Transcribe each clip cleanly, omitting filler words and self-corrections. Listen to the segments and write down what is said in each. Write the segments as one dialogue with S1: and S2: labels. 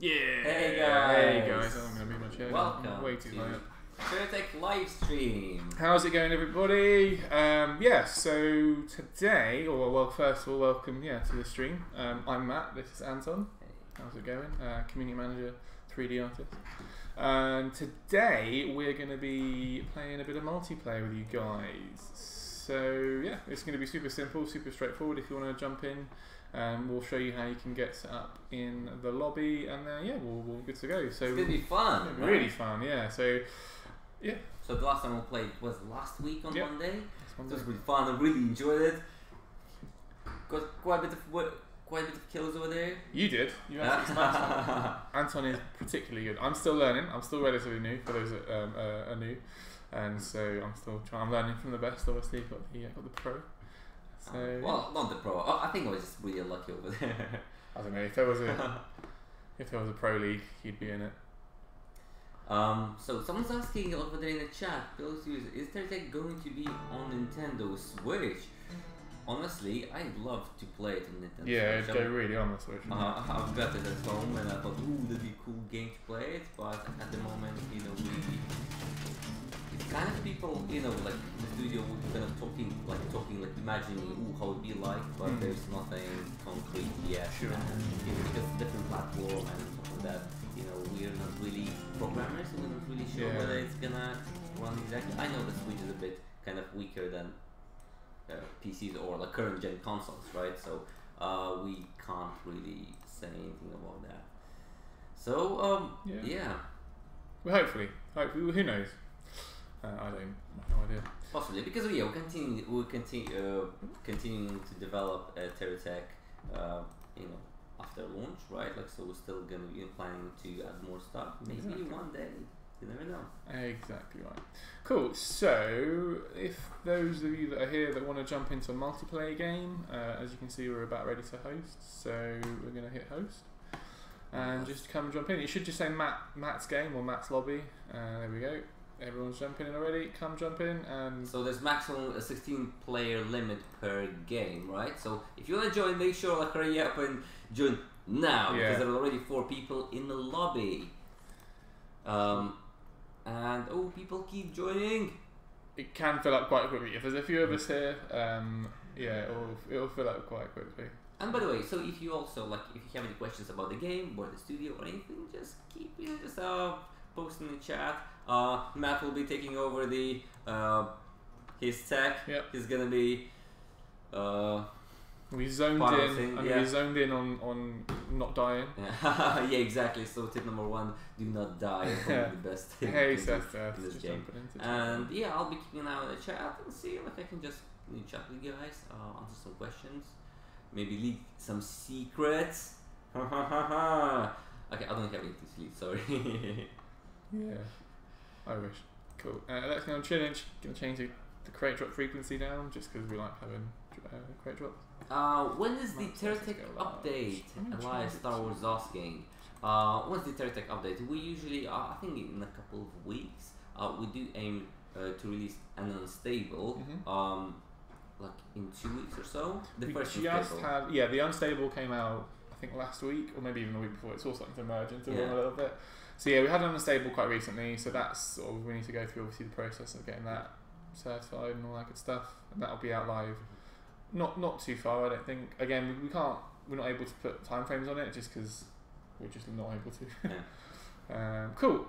S1: Yeah.
S2: Hey guys.
S1: Hey guys. I'm gonna be my chair.
S2: Welcome
S1: Way too high up.
S2: TerraTech live stream.
S1: How's it going, everybody? Yeah. So today, or well, first of all, welcome to the stream. I'm Matt. This is Anton.
S2: Hey.
S1: How's it going? Community manager, 3D artist. And today we're going to be playing a bit of multiplayer with you guys. So yeah, it's going to be super simple, super straightforward. If you want to jump in, we'll show you how you can get set up in the lobby, and yeah, we're good to go. So
S2: It's gonna be fun.
S1: Yeah, really fun, yeah. So yeah.
S2: So the last time we played was last week on Monday.
S1: It
S2: It was really fun. I really enjoyed it. Got quite a bit of kills over there.
S1: You did. You actually smashed it. Anton is particularly good. I'm still learning. I'm still relatively new for those that are new, and so I'm still trying. I'm learning from the best. Obviously, got the pro. So
S2: Well, not the pro. I think I was just really lucky over there.
S1: I don't know if there was a pro league, you'd be in it.
S2: So someone's asking over there in the chat, is TerraTech going to be on Nintendo Switch? Honestly, I'd love to play it on Nintendo
S1: Yeah,
S2: Switch.
S1: go really on the Switch.
S2: I've got it at home and I thought, ooh, that'd be a cool game to play it, but at the moment, it's kind of people, like the studio we're kind of talking, like imagining, ooh, how it'd be like, but there's nothing concrete yet.
S1: Sure.
S2: And, because it's a different platform and stuff like that, we're not really programmers, so we're not really sure whether it's gonna run exactly. I know the Switch is a bit kind of weaker than PCs or like current gen consoles, right? So we can't really say anything about that. So yeah.
S1: Well, hopefully, who knows? I have no idea.
S2: Possibly, because we're continuing to develop TerraTech, after launch, right? Like, so we're still gonna be planning to add more stuff. Maybe one day, you never know.
S1: Exactly right. Cool. So, if those of you that are here that want to jump into a multiplayer game, as you can see, we're about ready to host. So we're gonna hit host, and just come jump in. It should just say Matt's game or Matt's lobby. There we go. Everyone's jumping in already. Come jump in, and
S2: so there's maximum 16-player limit per game, right? So if you want to join, make sure hurry up and join now, because there are already 4 people in the lobby. And people keep joining.
S1: It can fill up quite quickly. If there's a few of us here, it'll fill up quite quickly.
S2: And by the way, so if you also if you have any questions about the game or the studio or anything, just keep post in the chat. Matt will be taking over the his tech.
S1: Yep.
S2: He's gonna be
S1: we zoned in. We zoned in on not dying.
S2: Yeah, exactly. So tip number 1: do not die. Probably the best thing.
S1: Hey, Seth,
S2: in this game. And I'll be keeping an eye on the chat and see if I can just chat with you guys, answer some questions, maybe leak some secrets. Okay, I don't have anything to leak. Sorry.
S1: Yeah, I wish. Cool. Let's go on challenge. Gonna change the crate drop frequency down just because we like having crate drops.
S2: When is the TerraTech update? Elias Star Wars asking. When's the TerraTech update? We usually, I think in a couple of weeks, we do aim to release an unstable, like in 2 weeks or so. The unstable came out, I think last week, or maybe even the week before. It's all starting to merge into one a little bit. So yeah, we had an unstable quite recently, so that's we need to go through obviously the process of getting that certified and all that good stuff, and that'll be out live. Not too far, I don't think. Again, we're not able to put timeframes on it just because we're just not able to. Yeah.
S1: Cool.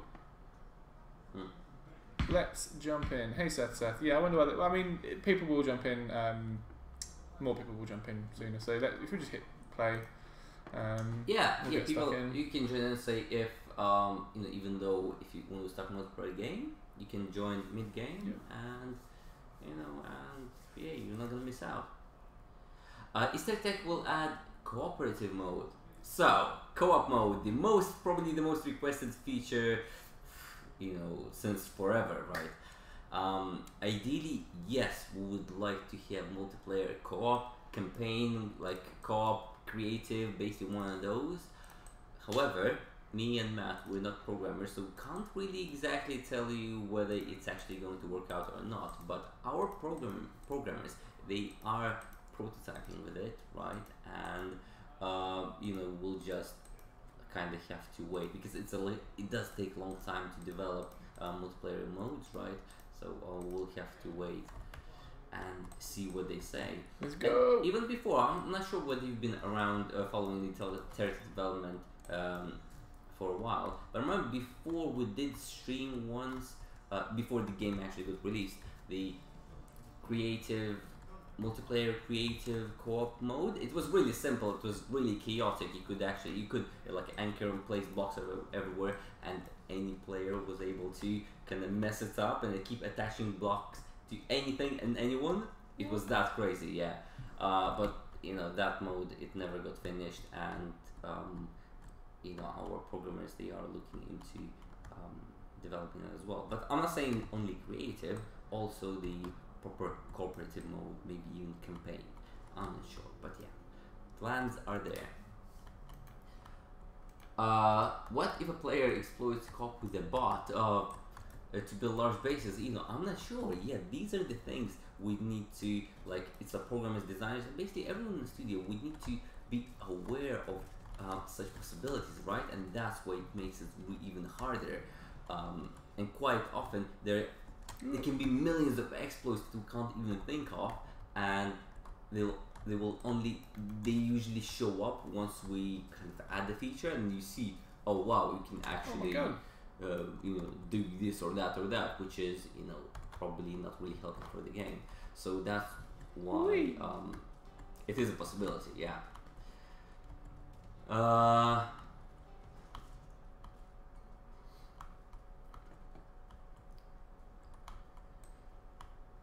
S1: Let's jump in. Hey Seth. Yeah, I wonder whether. I mean, people will jump in. More people will jump in sooner. So if we just hit play. We'll
S2: people. You can join and say if even though if you want to start multiplayer game, you can join mid game, and you're not gonna miss out. TerraTech will add cooperative mode. So co-op mode, probably the most requested feature, since forever, right? Ideally, yes, we would like to have multiplayer co-op, campaign, like co-op, creative, based on one of those. However, me and Matt, we're not programmers, so we can't really exactly tell you whether it's actually going to work out or not. But our programmers, they are prototyping with it, right? And we'll just kind of have to wait because it does take a long time to develop multiplayer modes, right? So we'll have to wait and see what they say.
S1: Let's go!
S2: And even before, I'm not sure whether you've been around following the TerraTech development for a while, but I remember before we did stream once, before the game actually got released, the multiplayer creative co-op mode. It was really simple. It was really chaotic. You could like anchor and place blocks everywhere, and any player was able to kind of mess it up and keep attaching blocks to anything and anyone. It was that crazy, yeah. But you know, that mode, it never got finished, and you know, our programmers, they are looking into developing it as well. But I'm not saying only creative, also the proper cooperative mode, maybe even campaign. I'm not sure, but yeah, plans are there. What if a player exploits co-op with a bot to build large bases? You know, I'm not sure. Yeah, these are the things we need to, like, it's a programmers, designers, and basically everyone in the studio, we need to be aware of such possibilities, right? And that's why it makes it even harder. And quite often there can be millions of exploits that we can't even think of, and they usually show up once we kind of add the feature, and you see, oh wow, you can actually you know, do this or that, which is, you know, probably not really helpful for the game. So that's why it is a possibility, yeah.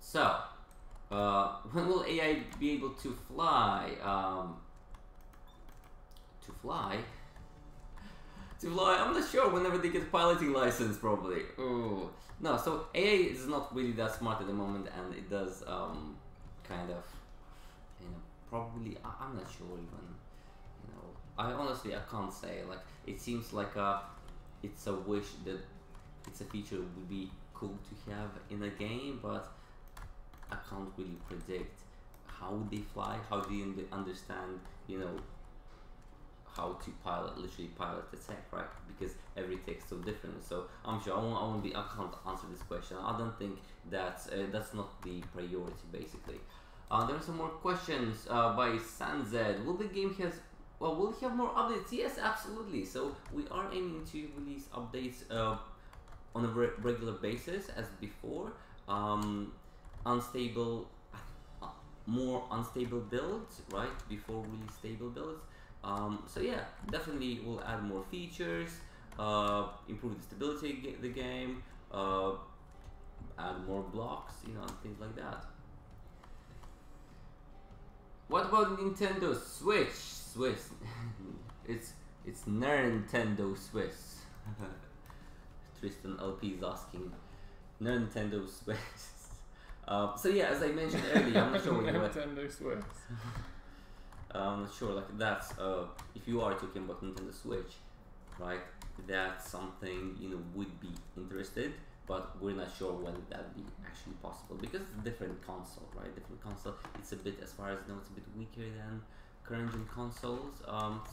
S2: So, when will AI be able to fly? To fly? I'm not sure. Whenever they get piloting license, probably. Ooh. No, so AI is not really that smart at the moment, and it does kind of, you know, probably. I'm not sure even. You know, I can't say. Like, it seems like it's a wish that it's a feature that would be cool to have in a game, but I can't really predict how they fly, how they understand, you know, how to literally pilot the tech, right? Because every tech is so different. So I'm sure I can't answer this question. I don't think that's not the priority, basically. There are some more questions by Sanzed. Will it have more updates? Yes, absolutely. So we are aiming to release updates on a regular basis as before. More unstable builds, right, before really stable builds. So yeah, definitely we'll add more features, improve the stability of the game, add more blocks, you know, and things like that. What about Nintendo Switch? It's Nintendo Swiss. Tristan LP is asking. Nintendo Swiss. So yeah, as I mentioned earlier, I'm not sure
S1: Nintendo Switch.
S2: I'm not sure, like, that's if you are talking about Nintendo Switch, right, that's something, you know, would be interested, but we're not sure when that would be actually possible, because it's a different console, right? Different console. It's a bit, as far as I know, it's a bit weaker than current gen consoles.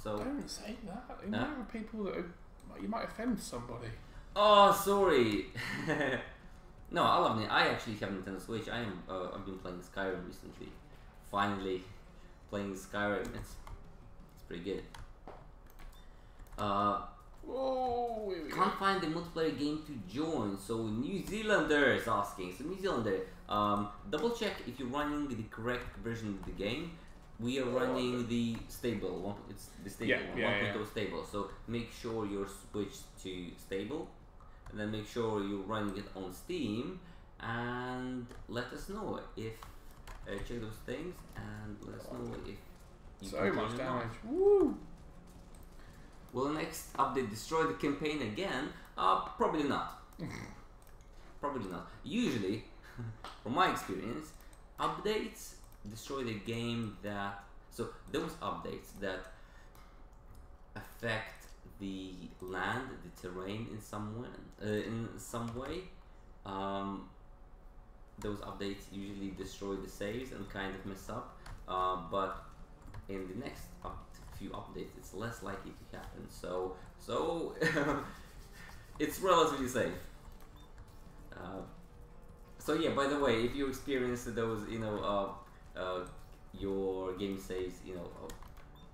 S2: So
S1: don't say that. There might be people that you might offend somebody.
S2: Oh, sorry. No, I love it. I actually have Nintendo Switch. I've been playing Skyrim recently. Finally, playing Skyrim. It's pretty good. Can't find the multiplayer game to join. So New Zealander is asking. So New Zealander, double check if you're running the correct version of the game. We are running the stable one. It's the stable 1.0 stable. So make sure you're switched to stable. And then make sure you're running it on Steam, and let us know if check those things, and let us know if you
S1: so much damage.
S2: Woo! Will the next update destroy the campaign again? Probably not. Probably not. Usually, from my experience, updates destroy the game so those updates that affect the land, the terrain in some way, those updates usually destroy the saves and kind of mess up. But in the next few updates, it's less likely to happen. So it's relatively safe. So yeah, by the way, if you experience those, your game says,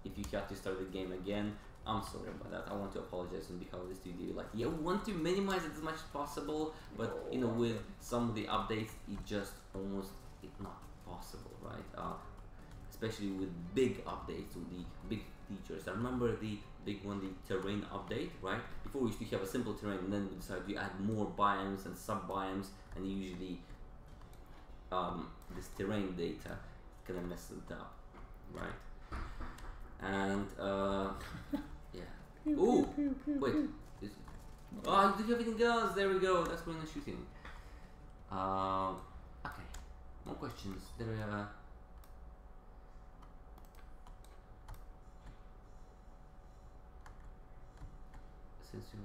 S2: if you have to start the game again, I'm sorry about that. I want to apologize on behalf of the studio. Like, yeah, we want to minimize it as much as possible, but with some of the updates, it's not possible, right? Especially with big updates, with the big features. I remember the big one, the terrain update, right? Before we used to have a simple terrain, and then we decided to add more biomes and sub-biomes, and usually this terrain data kind of messes it up, right? And yeah. Ooh, wait. Oh, do you have any guns? There we go. That's when I'm shooting. Okay. More questions. There are. Since you.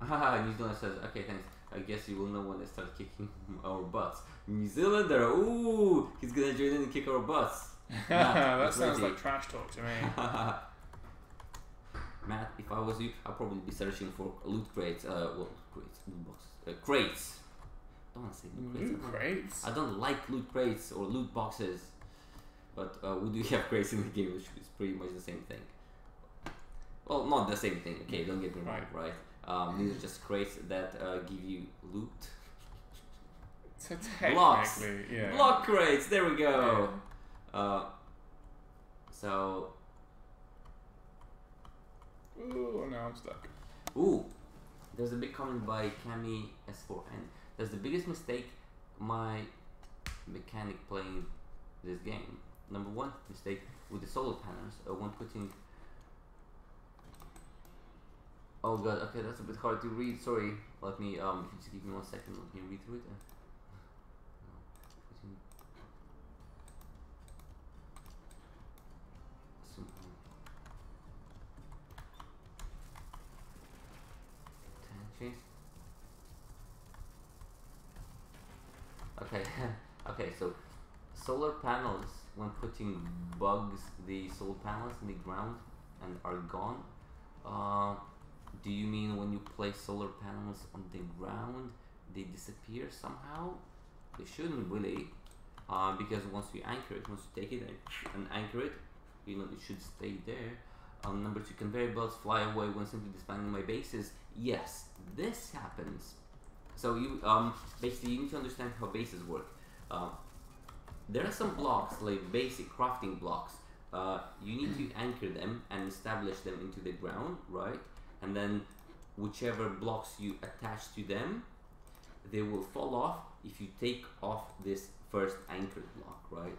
S2: Haha, New Zealand says, okay, thanks. I guess you will know when they start kicking our butts. New Zealander, ooh, he's gonna join in and kick our butts. Matt,
S1: that sounds like trash talk to me.
S2: Matt, if I was you, I'd probably be searching for loot crates. Loot boxes. Crates. I don't want to say loot crates. I don't like loot crates or loot boxes. But we do have crates in the game, which is pretty much the same thing. Well, not the same thing, okay, don't get me wrong, right? These are just crates that give you loot.
S1: So
S2: blocks.
S1: Yeah.
S2: Block crates, there we go. Yeah. So.
S1: Ooh, now I'm stuck.
S2: Ooh, there's a big comment by Cami S4N. That's the biggest mistake my mechanic playing this game. Number one mistake with the solar panels when putting. Oh god, okay, that's a bit hard to read. Sorry, let me. If you just give me 1 second, let me read through it. Okay, okay, so solar panels, when putting bugs, the solar panels in the ground and are gone. Do you mean when you place solar panels on the ground, they disappear somehow? They shouldn't really, because once you anchor it, once you take it and anchor it, it should stay there. Number two, conveyor belts fly away when simply disbanding my bases. Yes, this happens. So you basically you need to understand how bases work. There are some blocks, like basic crafting blocks. You need to anchor them and establish them into the ground, right? And then whichever blocks you attach to them, they will fall off if you take off this first anchored block, right?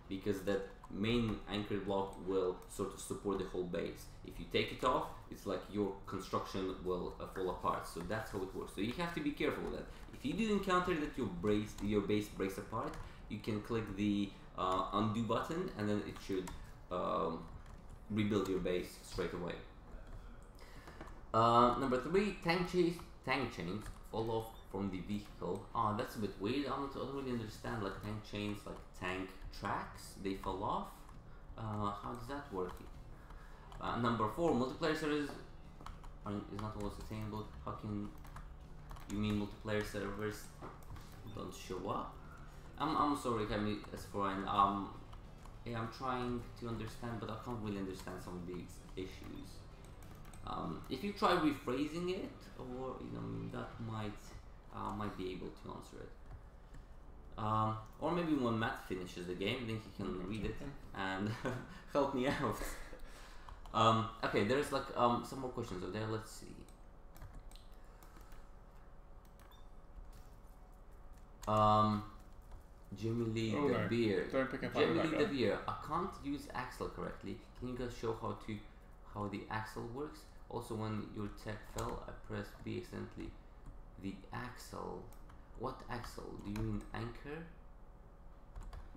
S2: Because that main anchored block will sort of support the whole base. If you take it off, it's like your construction will fall apart. So that's how it works. So you have to be careful with that. If you do encounter that your base breaks apart, you can click the undo button, and then it should rebuild your base straight away. Number three, tank chains fall off from the vehicle. Oh, that's a bit weird. I don't really understand, like tank chains, like tank tracks, they fall off. How does that work? Number four, multiplayer servers is not always attainable. How can you mean multiplayer servers don't show up? I'm sorry, Kami, as for an yeah, I'm trying to understand, but I can't really understand some of these issues. If you try rephrasing it, or that might be able to answer it. Or maybe when Matt finishes the game, then he can read it and help me out. Okay, there's like some more questions over there. Let's see. Jimmy Lee the Beer.
S1: Don't pick up
S2: Jimmy Lee the Beer. I can't use Axel correctly. Can you guys show how the axle works? Also, when your tech fell, I pressed B accidentally. The axle. What axle? Do you mean anchor?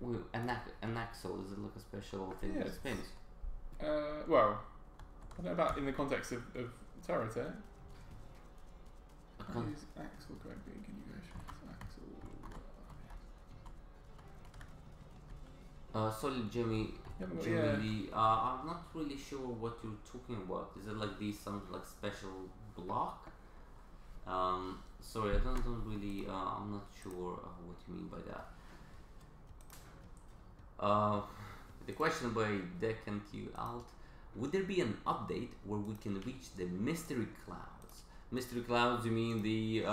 S2: Well, an axle, is it like a special thing that spins?
S1: Well, I don't know about in the context of TerraTech. I use axle correctly. Can you go show this axle?
S2: Sorry, Jimmy.
S1: Yeah.
S2: I'm not really sure what you're talking about. Is it like some like special block? Sorry, I don't really. I'm not sure what you mean by that. The question by Deck and Q Alt: would there be an update where we can reach the mystery clouds? Mystery clouds? You mean the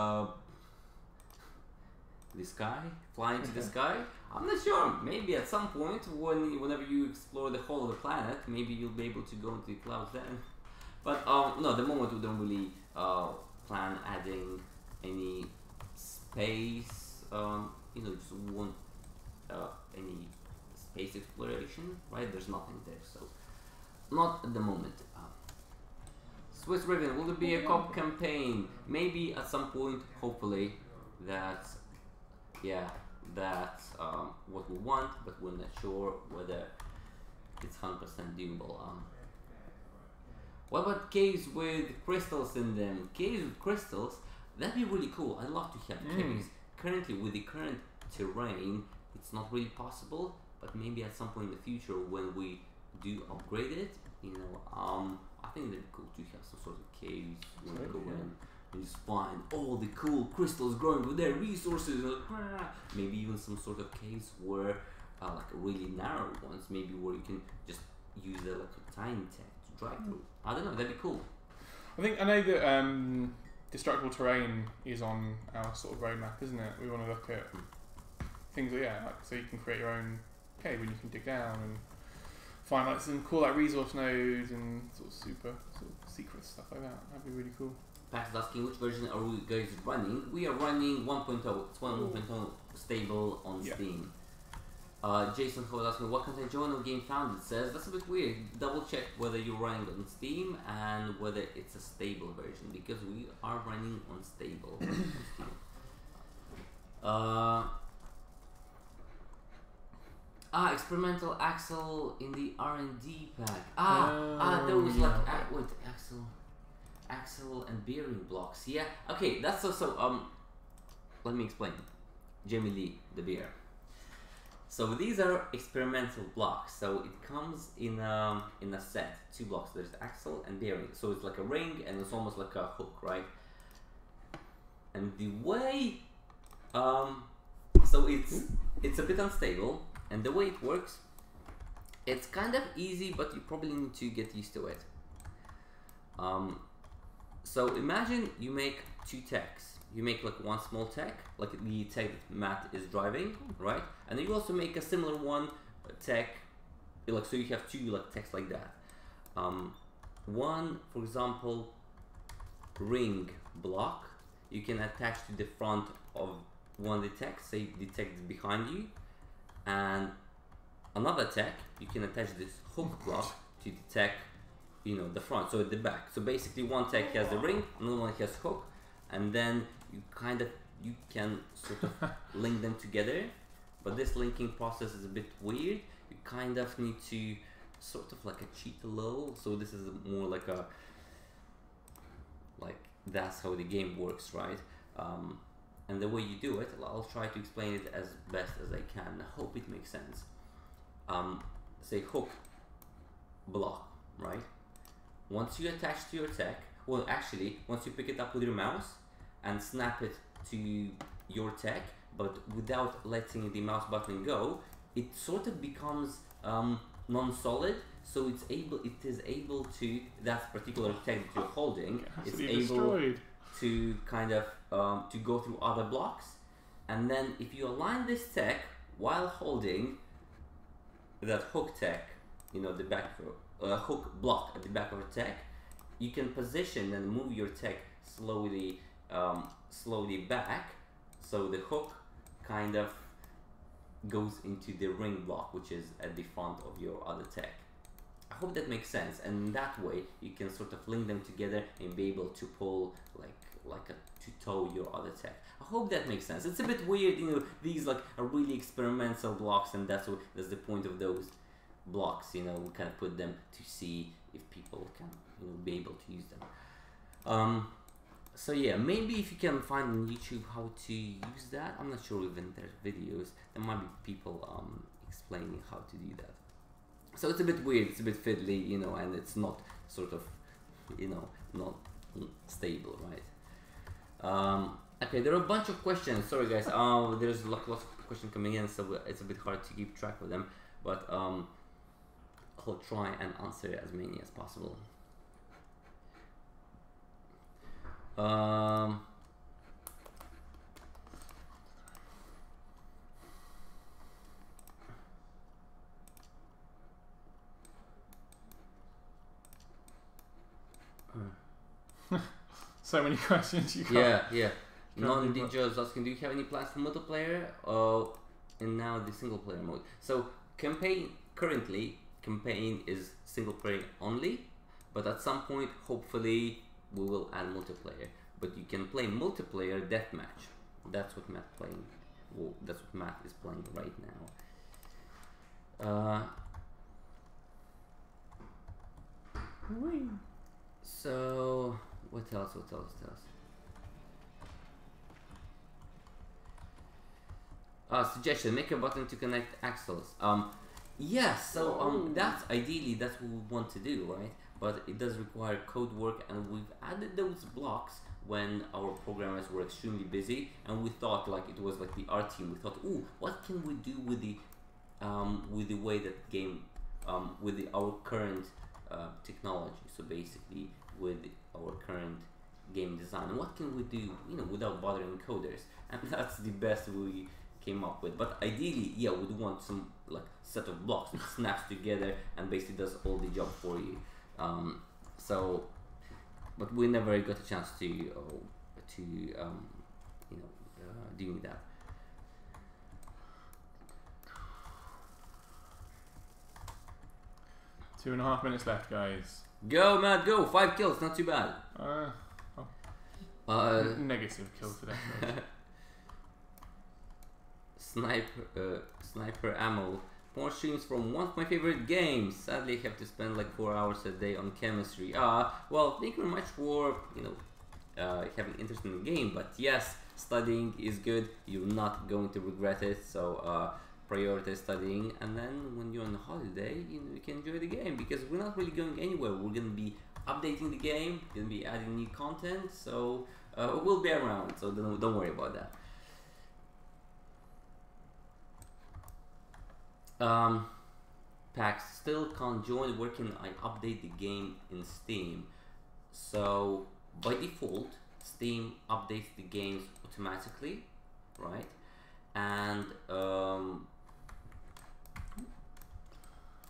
S2: sky, flying to the sky? I'm not sure. Maybe at some point, whenever you explore the whole of the planet, maybe you'll be able to go into the clouds then. But no, at the moment we don't really plan adding any space. Just want any space exploration, right? There's nothing there, so not at the moment. Swiss Raven, will there be a COP campaign? Maybe at some point, hopefully. That's what we want, but we're not sure whether it's 100% doable. What about caves with crystals in them? Caves with crystals, that'd be really cool. I'd love to have caves. Currently, with the current terrain, it's not really possible, but maybe at some point in the future when we do upgrade it, I think it'd be cool to have some sort of caves when we go in. And just find all the cool crystals growing with their resources. Maybe even some sort of caves where, like really narrow ones, maybe where you can just use like a tiny tech to drive through. I don't know, that'd be cool.
S1: I know that destructible terrain is on our sort of roadmap, isn't it? We want to look at things, so you can create your own cave and you can dig down and find like some cool like resource nodes and sort of super secret stuff like that. That'd be really cool.
S2: Pat is asking which version are we guys running? We are running 1.0. It's 1.0 stable on Steam. Jason Ho is asking what content Joanna game found. It says that's a bit weird. Double check whether you're running on Steam and whether it's a stable version because we are running on stable on Steam. Experimental axle in the R&D pack. Those axle and bearing blocks. Yeah. Okay. That's also let me explain. Jamie Lee, the beer. So these are experimental blocks. So it comes in a set, 2 blocks. There's axle and bearing. So it's like a ring and it's almost like a hook, right? And the way, so it's a bit unstable, and the way it works, it's kind of easy, but you probably need to get used to it. So imagine you make 2 techs. You make like one small tech, like the tech that Matt is driving, right? And then you also make a similar one tech, like so you have 2 like techs like that. One, for example, ring block, you can attach to the front of one of the techs, say the tech is behind you, and another tech, you can attach this hook block to the tech, the front, so at the back. So basically one tech has the ring, another one has hook, and then you can sort of link them together, but this linking process is a bit weird. You kind of need to sort of like a cheat low, so this is more like that's how the game works, right? And the way you do it, I'll try to explain it as best as I can. I hope it makes sense. Say hook block, right? Once you attach to your tech, well actually, once you pick it up with your mouse and snap it to your tech, but without letting the mouse button go, it sort of becomes non-solid, so it is able to, that particular tech that you're holding, it's able to kind of to go through other blocks, and then if you align this tech while holding that hook tech, the back hook block at the back of a tech, you can position and move your tech slowly back, so the hook kind of goes into the ring block, which is at the front of your other tech. I hope that makes sense, and that way you can sort of link them together and be able to pull to tow your other tech. I hope that makes sense. It's a bit weird, these are really experimental blocks, and that's the point of those blocks. We kind of put them to see if people can be able to use them. So yeah, maybe if you can find on YouTube how to use that. I'm not sure even there's videos. There might be people explaining how to do that. So it's a bit weird, it's a bit fiddly, you know, and it's not sort of, you know, not stable, right? Okay, there are a bunch of questions. Sorry guys, there's lots of questions coming in, so it's a bit hard to keep track of them, but I'll try and answer as many as possible.
S1: So many questions you can't.
S2: Yeah. Non-DJ is asking, do you have any plans for multiplayer? And now the single player mode. So currently campaign is single player only, but at some point hopefully we will add multiplayer. But you can play multiplayer deathmatch. That's what Matt playing. Well, that's what Matt is playing right now. So what else? Suggestion: make a button to connect axles. That's ideally that's what we want to do, right? But it does require code work, and we've added those blocks when our programmers were extremely busy, and we thought like it was like the art team. We thought, ooh, what can we do with the way that game with our current technology? So basically, with our current game design, and what can we do, you know, without bothering coders? And that's the best we came up with. But ideally, yeah, we'd want some like set of blocks that snaps together and basically does all the job for you. But we never got a chance to doing that.
S1: – 2.5 minutes left, guys.
S2: Go, Matt, go! 5 kills, not too bad.
S1: Negative kill today.
S2: Sniper ammo. More streams from one of my favorite games. Sadly, I have to spend like 4 hours a day on chemistry. Well, thank you very much for having interest in the game. But yes, studying is good. You're not going to regret it. So prioritize studying, and then when you're on holiday, you can enjoy the game, because we're not really going anywhere. We're gonna be updating the game. Gonna be adding new content. So we'll be around. So don't worry about that. Pax, still can't join. Where can I update the game in Steam? So by default, Steam updates the games automatically, right? And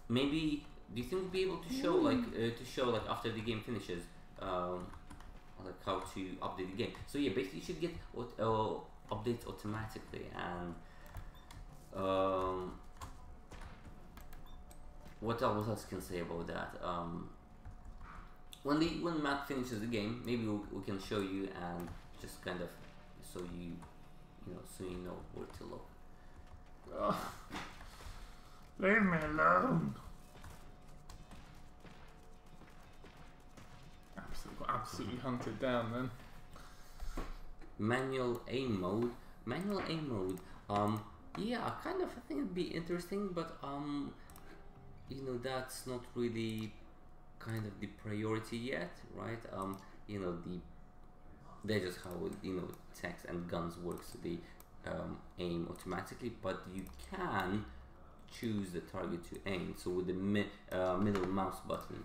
S2: maybe do you think we'll be able to show like after the game finishes, like how to update the game? So yeah, basically you should get updates automatically. And what else can I say about that? When Matt finishes the game, maybe we can show you and just kind of so you know where to look.
S1: Leave me alone. Absolutely hunted down then.
S2: Manual aim mode. Yeah, I think it'd be interesting, but that's not really kind of the priority yet, right? That's just how text and guns works. So they aim automatically, but you can choose the target to aim. So with the middle mouse button.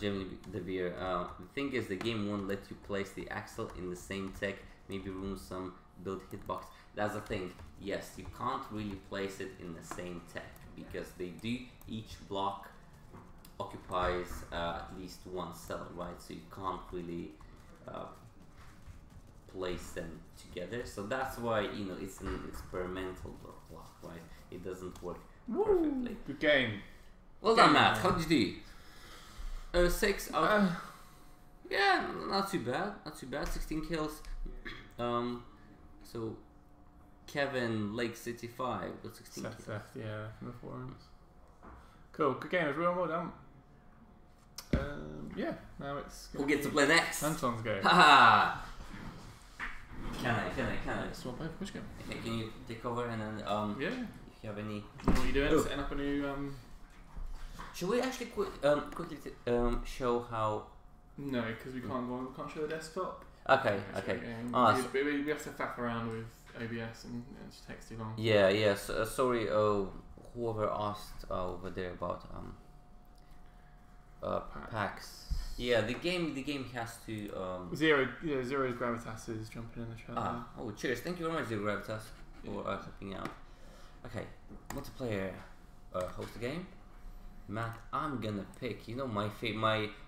S2: Jimmy Devere. The thing is, the game won't let you place the axle in the same tech. Maybe remove some build hitbox. That's the thing. Yes, you can't really place it in the same tech because each block occupies at least one cell, right? So you can't really place them together. So that's why it's an experimental block, right? It doesn't work perfectly.
S1: Good game.
S2: Well done, Matt. How did you do? 6 out. Yeah, not too bad. 16 kills. So Kevin Lake City 5 got 16 kills.
S1: Yeah, from the forums. Cool. Good game, everyone. Well done. Yeah. Now it's.
S2: Who gets to play next?
S1: Anton's go.
S2: Haha. Can I?
S1: Swap over. Which game?
S2: Okay, can you take over and then
S1: Yeah.
S2: if you have any?
S1: What are you doing? Setting up a new
S2: Should we actually quickly show how?
S1: No, because we can't show the desktop.
S2: Okay.
S1: We have to faff around with OBS and it just takes too long.
S2: Yeah. So, sorry. Whoever asked over there about packs. Yeah, the game has to.
S1: Zero's Gravitas is jumping in the chat.
S2: Oh, cheers! Thank you very much, Zero Gravitas, for helping out. Okay, multiplayer. Host the game. Matt, I'm gonna pick. You know my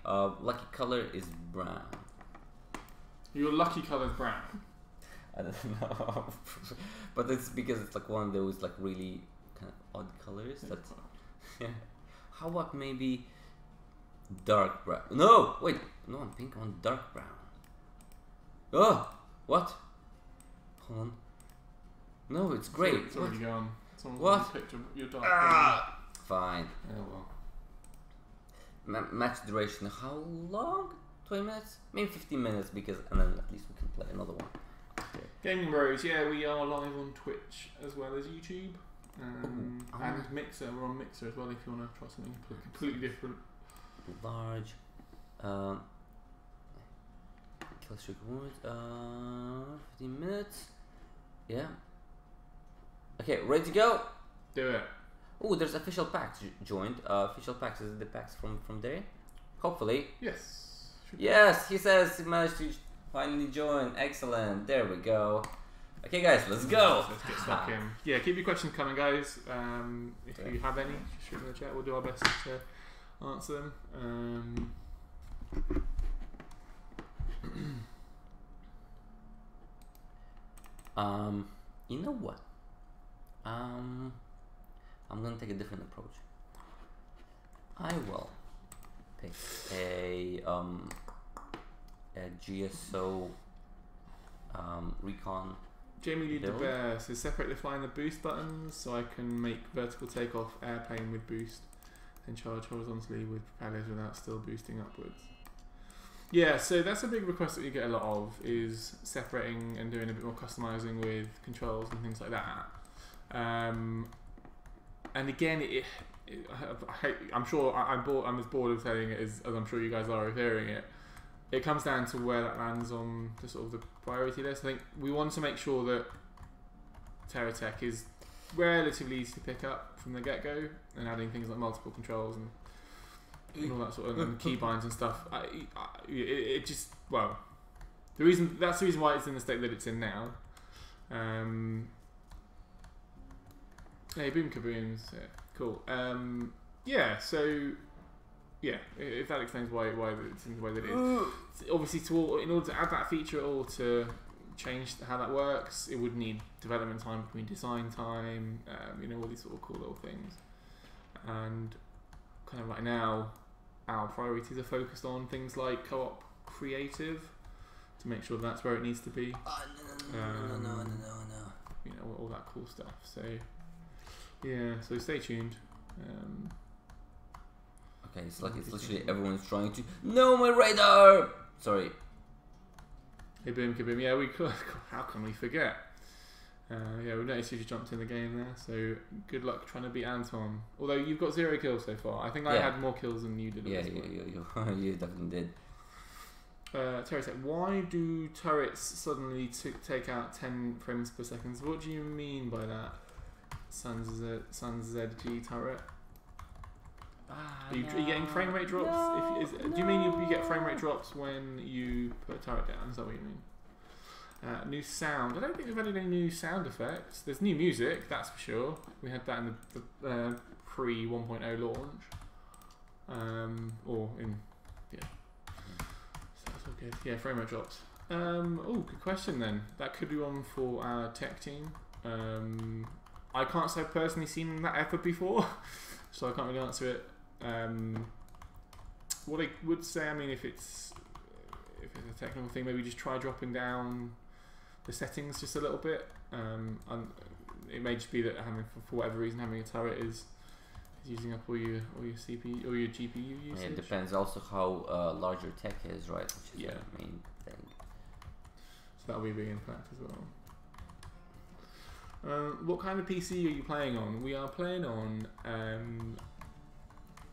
S2: lucky color is brown.
S1: Your lucky color is brown.
S2: I don't know, but it's because it's like one of those like really kind of odd colors. That's yeah. How about maybe dark brown? No, wait, no, I'm pink on dark brown. Oh, what? Hold on. No, it's great.
S1: It's already gone. Someone's
S2: What?
S1: already picked your dark brown.
S2: Fine.
S1: Oh well.
S2: Match duration. How long? 20 minutes? Maybe 15 minutes because, and then at least we can play another one. Okay.
S1: Gaming Bros, yeah, we are live on Twitch as well as YouTube. And Mixer, we're on Mixer as well if you want to try something completely different.
S2: Large. Kill streak wounds. 15 minutes. Yeah. Okay, ready to go?
S1: Do it.
S2: Oh, there's official packs joined. Official packs, is it the packs from there? Hopefully.
S1: Yes.
S2: Yes, he says he managed to finally join. Excellent. There we go. Okay, guys, let's go.
S1: Let's get stuck in. Yeah, keep your questions coming, guys. If you have any, just shoot in the chat. We'll do our best to answer them.
S2: You know what? I'm gonna take a different approach. I will pick a GSO recon.
S1: Jamie Lee
S2: build.
S1: DeBear says separate the fly and the boost buttons so I can make vertical takeoff airplane with boost and charge horizontally with propellers without still boosting upwards. Yeah, so that's a big request that you get a lot of, is separating and doing a bit more customizing with controls and things like that. And again, I'm sure I'm as bored of saying it as I'm sure you guys are of hearing it. It comes down to where that lands on the sort of the priority list. I think we want to make sure that TerraTech is relatively easy to pick up from the get-go, and adding things like multiple controls and all that sort of and keybinds and stuff. It just, well, that's the reason why it's in the state that it's in now. Hey, boom kabooms, yeah, cool. Yeah, so yeah, if that explains why it's in the way that it is. Obviously, in order to add that feature or to change how that works, it would need development time between design time, all these sort of cool little things. And kind of right now, our priorities are focused on things like co-op creative to make sure that's where it needs to be.
S2: No.
S1: All that cool stuff. So yeah, so stay tuned.
S2: Okay, it's like it's literally everyone's trying to know my radar. Sorry.
S1: Hey boom kaboom, yeah, how can we forget? Yeah, we noticed you just jumped in the game there, so good luck trying to beat Anton. Although you've got 0 kills so far. I think I had more kills than you did.
S2: Yeah, you definitely did.
S1: TerraTech, why do turrets suddenly take out 10 frames per second? What do you mean by that? Sans ZG turret? Are you getting frame rate drops?
S2: No,
S1: do you mean you get frame rate drops when you put a turret down? Is that what you mean? New sound. I don't think we've had any new sound effects. There's new music, that's for sure. We had that in the pre 1.0 launch. So that's all good. Yeah, frame rate drops. Good question then. That could be one for our tech team. I can't say I've personally seen that effort before, so I can't really answer it. What I would say, if it's a technical thing, maybe just try dropping down the settings just a little bit. It may just be that for whatever reason having a turret is is using up all your CPU or your GPU usage.
S2: Yeah, it depends also how large your tech is, right? Which is the main thing.
S1: So that'll be a big impact as well. What kind of PC are you playing on? We are playing on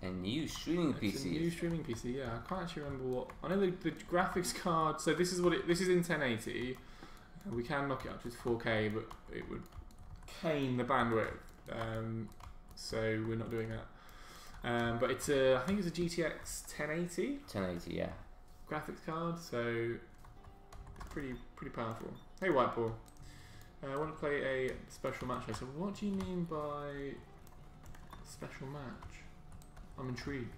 S2: a new streaming PC.
S1: A new streaming PC. Yeah, I can't actually remember what. I know the graphics card. So this is this is in 1080. We can knock it up to 4K, but it would cane the bandwidth. So we're not doing that. But it's I think it's a GTX 1080.
S2: 1080, yeah.
S1: Graphics card. So pretty powerful. Hey, Whiteball. I want to play a special match. So what do you mean by special match? I'm intrigued.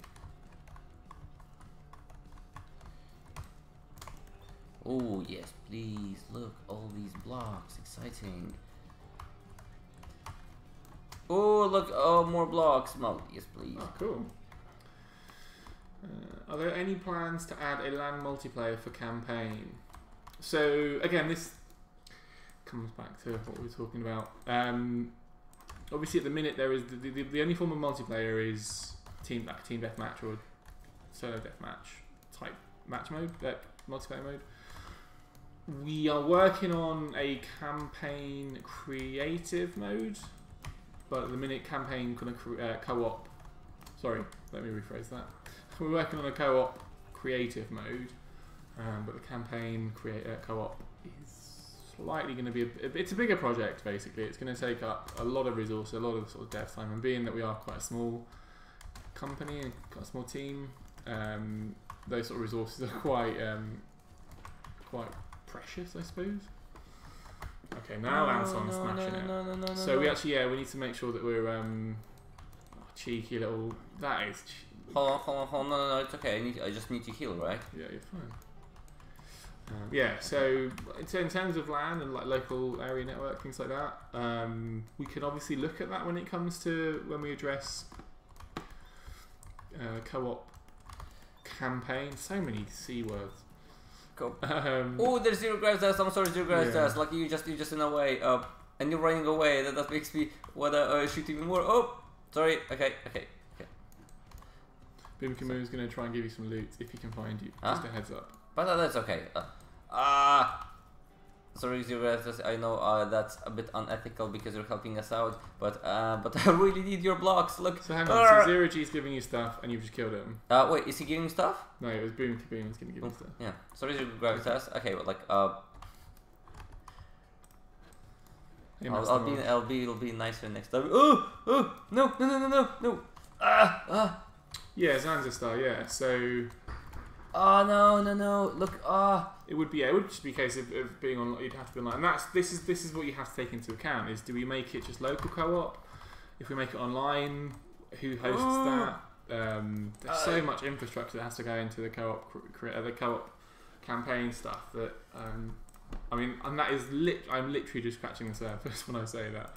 S2: Oh yes, please look, all these blocks, exciting. Oh look, oh more blocks. No, yes please.
S1: Oh cool. Are there any plans to add a LAN multiplayer for campaign? So again, this comes back to what we were talking about. Obviously, at the minute, there is the only form of multiplayer is team deathmatch or solo deathmatch type match mode, multiplayer mode. We are working on a campaign creative mode, but at the minute, campaign kind of co-op. Sorry, let me rephrase that. We're working on a co-op creative mode, but the campaign co-op is slightly going to be it's a bigger project. Basically, it's going to take up a lot of resources, a lot of sort of dev time, and being that we are quite a small company and quite a small team, those sort of resources are quite precious, I suppose. Okay, now Anton's smashing it. So we actually we need to make sure that we're cheeky little. That is.
S2: Hold on, no, it's okay. I just need to heal, right?
S1: Yeah, you're fine. So in terms of LAN and like local area network, things like that, we can obviously look at that when it comes to when we address co-op campaign. So many C words.
S2: Cool. Oh, there's zero gravitas. I'm sorry, zero gravitas. Like you just in a way, and you're running away. That makes me wanna shoot even more. Oh, sorry. Okay.
S1: Boomkamoo is going to try and give you some loot if he can find you. Just a heads up.
S2: But that's okay. Sorry, zero gravitas. I know that's a bit unethical because you're helping us out, but I really need your blocks. Look.
S1: So hang on. So Zero G's giving you stuff, and you've just killed him.
S2: Wait, is he giving you stuff?
S1: No, it was Boomkamoo was going to give you stuff.
S2: Yeah. Sorry, zero gravitas. Okay, but like it'll be nicer next time. Oh no.
S1: Yeah, Zanza style. Yeah. So.
S2: Oh no! Look,
S1: it would just be a case of being on. You'd have to be online, and this is what you have to take into account: is do we make it just local co-op? If we make it online, who hosts that? There's so much infrastructure that has to go into the co-op campaign stuff. That I mean, and that is I'm literally just scratching the surface when I say that.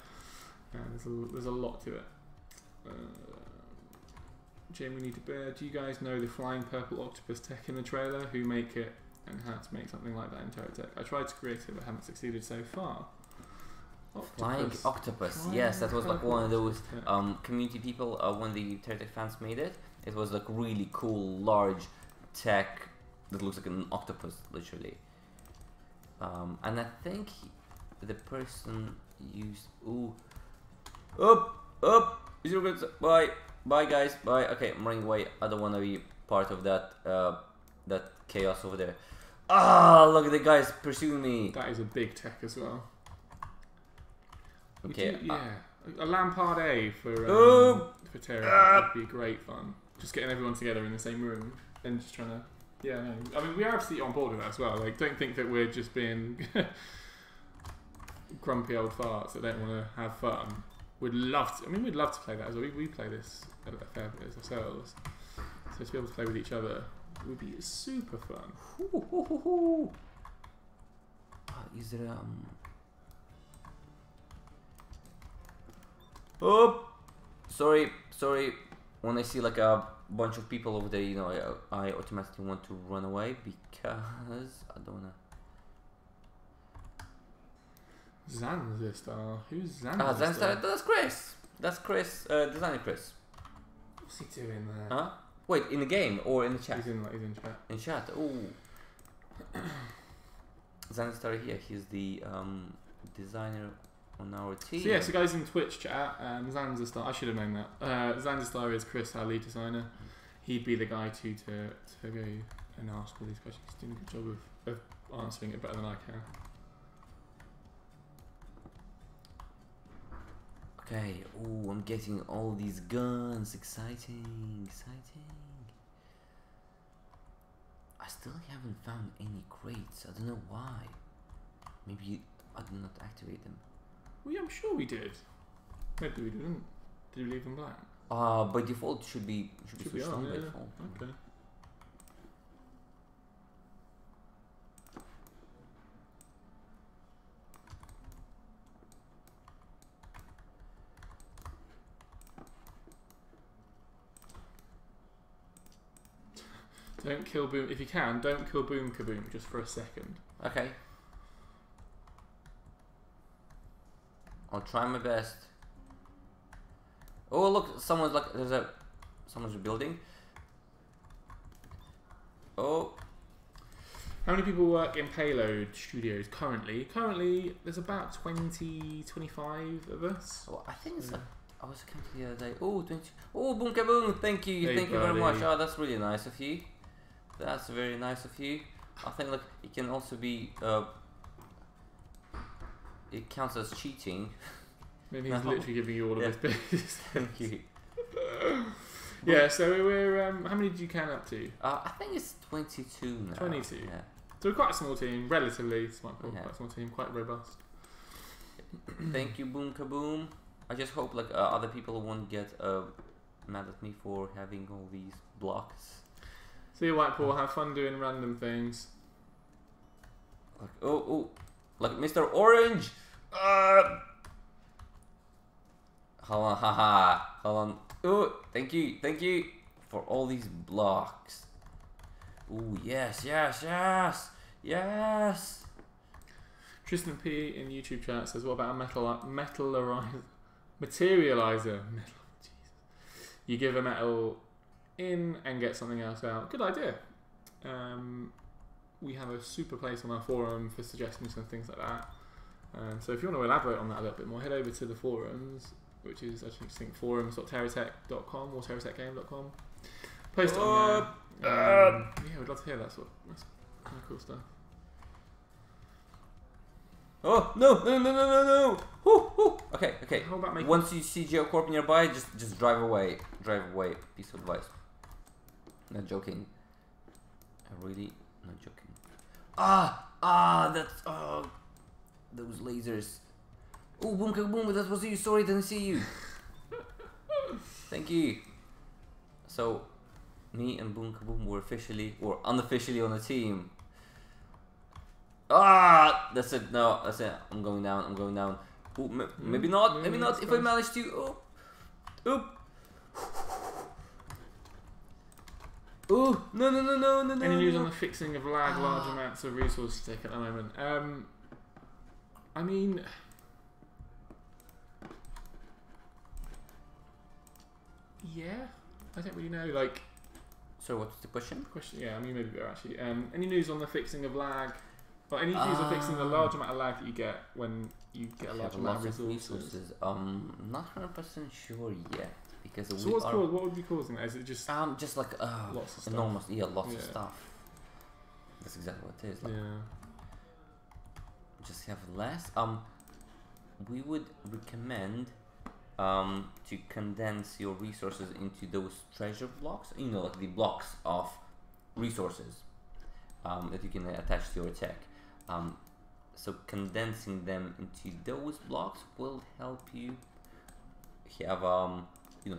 S1: There's a lot to it. Jim, we need to bear. Do you guys know the flying purple octopus tech in the trailer? Who make it and how to make something like that in TerraTech? I tried to create it but haven't succeeded so far.
S2: Flying octopus. Yes, that was like one of those community people. When the TerraTech fans made it, it was like really cool, large tech that looks like an octopus, literally. And I think the person used. Bye guys, bye. Okay, I'm running away. I don't want to be part of that that chaos over there. Look, the guy's pursuing me.
S1: That is a big tech as well.
S2: Okay.
S1: A Lampard A for Terra would be great fun. Just getting everyone together in the same room and just trying to. I mean, we are absolutely on board with that as well. Like, don't think that we're just being grumpy old farts that don't want to have fun. We'd love to play that as well. We play this a fair bit ourselves. So to be able to play with each other would be super fun.
S2: Is there sorry. When I see like a bunch of people over there, I automatically want to run away because I don't wanna.
S1: Zanzistar. Who's Zanzistar?
S2: Zanzistar. That's Chris. That's Chris. Designer Chris.
S1: What's he doing there?
S2: Huh? Wait, in the game or in the chat?
S1: He's in chat.
S2: In chat. Oh. Zanstar here. He's the designer on our team.
S1: So yeah, so guys in Twitch chat, Zanzastar. I should have known that. Zanzastar is Chris, our lead designer. He'd be the guy to go and ask all these questions. He's doing a good job of answering it better than I can.
S2: Okay. Oh, I'm getting all these guns. Exciting. I still haven't found any crates. I don't know why. Maybe I did not activate them.
S1: Well, yeah, I'm sure we did. Maybe we didn't. Did we leave them blank?
S2: By default should be switched on by
S1: yeah.
S2: default.
S1: Okay. Don't kill Boom. If you can, don't kill Boom Kaboom just for a second.
S2: Okay. I'll try my best. Oh look, someone's building. Oh.
S1: How many people work in Payload Studios currently? Currently, there's about 20, 25 of us.
S2: Oh, I think it's like, I was counting the other day. Oh, 20. Oh, Boom Kaboom, thank you.
S1: Hey,
S2: thank you very much.
S1: buddy.
S2: Oh, that's really nice of you. That's very nice of you. I think like it can also be it counts as cheating.
S1: Maybe he's literally giving you all of his base.
S2: Thank you.
S1: Yeah, so we're how many did you count up to?
S2: I think it's 22 now.
S1: 22.
S2: Yeah.
S1: So we're quite a small team, relatively small,
S2: Yeah.
S1: quite a small team, quite robust.
S2: Thank you, Boom Kaboom. I just hope like other people won't get mad at me for having all these blocks.
S1: See you, Whitepool. Have fun doing random things.
S2: Like like Mr. Orange. Hold on, haha. Hold on. Oh, thank you for all these blocks. Oh yes.
S1: Tristan P in YouTube chat says, "What about a materializer? Jesus. You give a metal in and get something else out. Good idea. We have a super place on our forum for suggestions and things like that. So if you want to elaborate on that a little bit more, head over to the forums, which is I think forums.terratech.com or terratechgame.com. Post it on there. Yeah, we'd love to hear that sort. That's kind of cool stuff.
S2: Oh no! Woo. Okay.
S1: How about making
S2: Once you see Geocorp nearby, just drive away. Piece of advice. Not joking. I'm really not joking. That's those lasers. Oh, Boom Kaboom, that was you. Sorry, didn't see you. Thank you. So, me and Boom Kaboom were officially or unofficially on a team. That's it. No, that's it. I'm going down. Ooh, maybe not. Maybe not. If I manage to. Oh. No.
S1: Any news on the fixing of large amounts of resource stick at the moment? I mean, yeah, I don't really know. Like,
S2: so what's the question?
S1: Yeah, I mean maybe better actually. Any news on the fixing of lag? Or any news on fixing the large amount of lag that you get when you get a large amount of resources?
S2: Not 100% sure yet because
S1: so what would be causing that? Is it just
S2: like
S1: lots of stuff?
S2: enormous, lots of stuff. That's exactly what it is. Like, just have less. We would recommend to condense your resources into those treasure blocks. You know, like the blocks of resources that you can attach to your tech. So condensing them into those blocks will help you have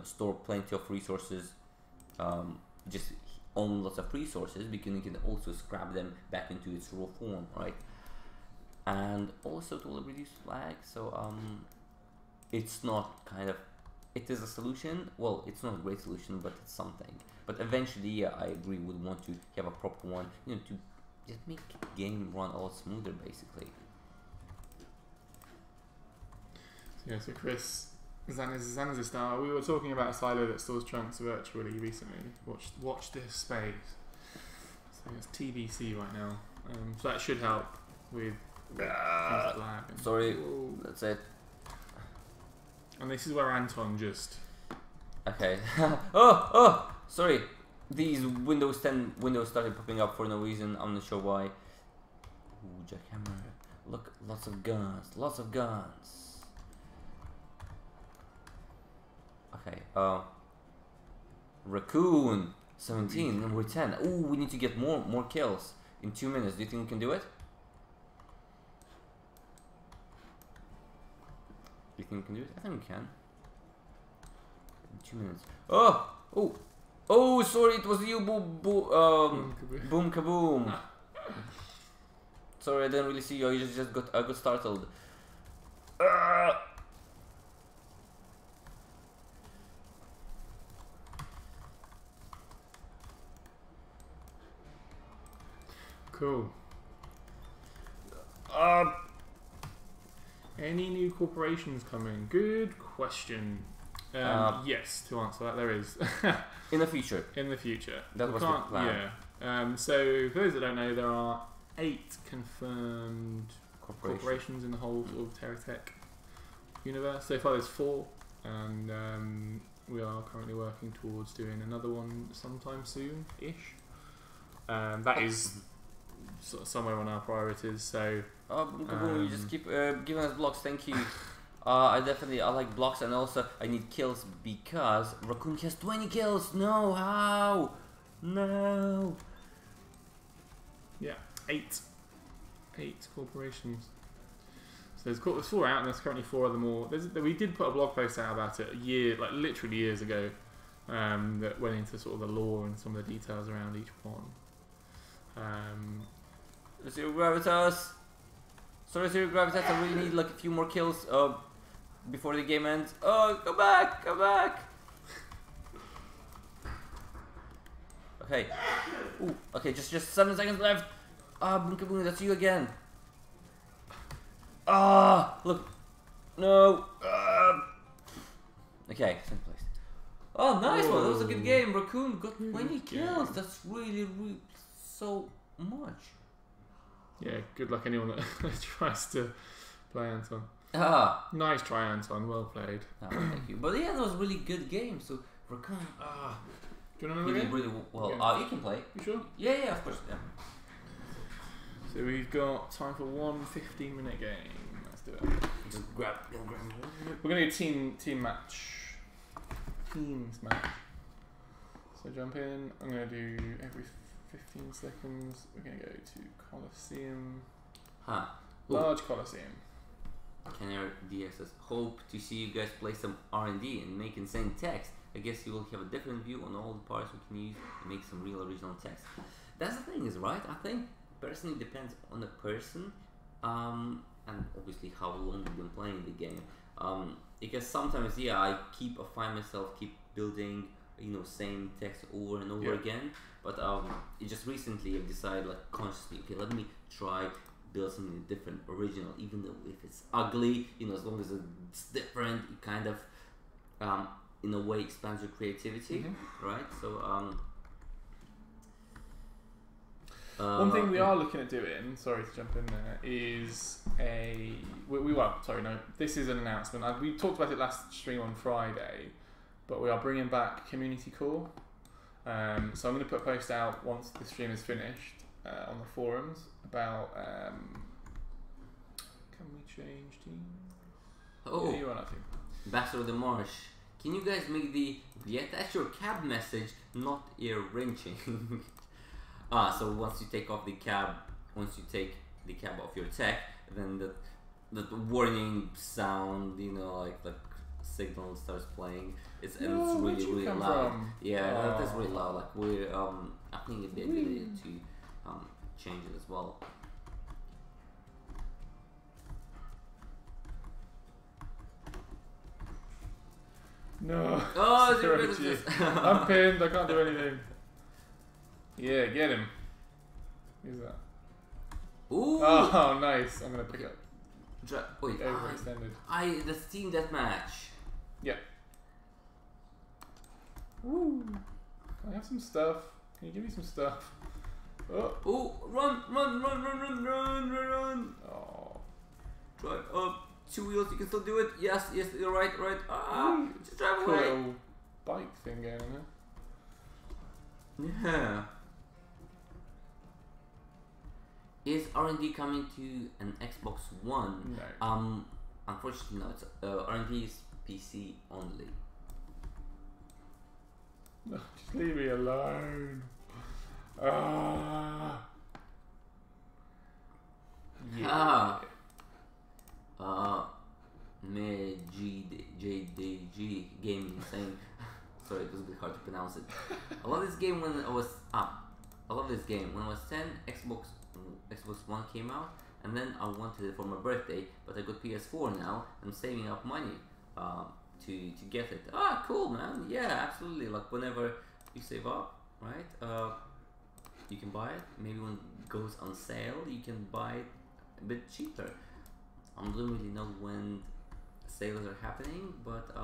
S2: store plenty of resources. Just own lots of resources because you can also scrap them back into its raw form, right? And also to reduce lag. So it's not it is a solution. Well, it's not a great solution, but it's something. But eventually, yeah, I agree. Would want to have a proper one, to just make the game run a lot smoother, basically.
S1: Yeah. So Chris Zanzistar. We were talking about a silo that stores chunks virtually recently. Watch this space. So it's TBC right now. So that should help with things like lag.
S2: Sorry, that's it.
S1: And this is where Anton just...
S2: Okay. oh! Sorry. These Windows 10 windows started popping up for no reason. I'm not sure why. Ooh, jackhammer. Look, lots of guns. Okay, Raccoon 17 and we're 10. Ooh, we need to get more kills in 2 minutes. Do you think we can do it? Do you think we can do it? I think we can. In 2 minutes. Oh, sorry, it was you, boom kaboom. Sorry, I didn't really see you. I just got startled.
S1: Cool. Any new corporations coming? Good question. Yes, to answer that, there is.
S2: In the future.
S1: In the future.
S2: That was the plan.
S1: Yeah. So, for those that don't know, there are 8 confirmed corporations in the whole sort of TerraTech universe. So far, there's 4, and we are currently working towards doing another one sometime soon-ish. That is sort of somewhere on our priorities. So,
S2: you just keep giving us blocks. Thank you. I like blocks, and also I need kills because Raccoon has 20 kills. No, how? No.
S1: Yeah, 8 corporations. So there's 4 out, and there's currently 4 other more. We did put a blog post out about it literally years ago, that went into sort of the lore and some of the details around each one.
S2: Zero Gravitas. Sorry, Zero Gravitas. I really need like a few more kills before the game ends. Oh, come back! Okay. Ooh, okay, just 7 seconds left. Boom kaboom, that's you again. Look. No. Okay, second place. Oh, nice one. That was a good game. Raccoon got 20 kills. That's really so much.
S1: Yeah, good luck anyone that tries to play Anton. Nice try, Anton. Well played.
S2: Thank you. But yeah, that was a really good game. So Raccoon.
S1: Do you want to know
S2: really well.
S1: Yeah.
S2: You can play.
S1: You sure?
S2: Yeah, of course. Yeah.
S1: So we've got time for one 15-minute game. Let's do it. We're gonna do team match. Teams match. So jump in. I'm gonna do every 15 seconds. We're gonna go to Coliseum. Large Coliseum.
S2: Kenner DS says, hope to see you guys play some R&D and make insane text. I guess you will have a different view on all the parts we can use and make some real original text. That's the thing, is right? I think personally depends on the person, and obviously how long you've been playing the game. Because sometimes, I find myself keep building, same text over and over again. But it just recently I've decided, like, consciously, okay, let me try build something different, original, even though if it's ugly, as long as it's different, it kind of, in a way, expands your creativity, right? So,
S1: one thing we are looking at doing, sorry to jump in there, is this is an announcement. We talked about it last stream on Friday, but we are bringing back Community Core. So I'm going to put a post out once the stream is finished on the forums about can we change teams?
S2: Oh,
S1: yeah, you are not team.
S2: Bastard of the Marsh. Can you guys make the attach your cab message not ear wrenching? So once you take off the cab, off your tech, then the warning sound, like the signal starts playing. It's really loud.
S1: From?
S2: Yeah, that's really loud. Like we're I think it'd be a good idea to change it as well.
S1: No.
S2: Oh,
S1: I'm pinned. I can't do anything. Yeah, get him. Who's that?
S2: Ooh.
S1: Oh, nice. I'm gonna pick up.
S2: Wait.
S1: Overextended.
S2: The Steam Deathmatch.
S1: Yeah. Woo! Can I have some stuff? Can you give me some stuff? Oh!
S2: Oh! Run! Run! Run! Run! Run! Run! Run! Run!
S1: Oh!
S2: Drive up. 2 wheels. You can still do it. Yes. Yes. You're right. Right. Ah! Just drive
S1: Cool
S2: away.
S1: little bike thing going on there.
S2: Yeah. Is R&D coming to an Xbox One?
S1: No.
S2: Unfortunately, no. It's R&D is PC only.
S1: No, just leave me alone. Ah. Yeah.
S2: JDG Gaming saying, sorry, it was a bit hard to pronounce it. I love this game when I was 10, Xbox One came out, and then I wanted it for my birthday, but I got PS4 now. I'm saving up money to get it. Ah, cool, man. Yeah, absolutely. Like whenever you save up, right? You can buy it. Maybe when it goes on sale, you can buy it a bit cheaper. I don't really know when sales are happening, but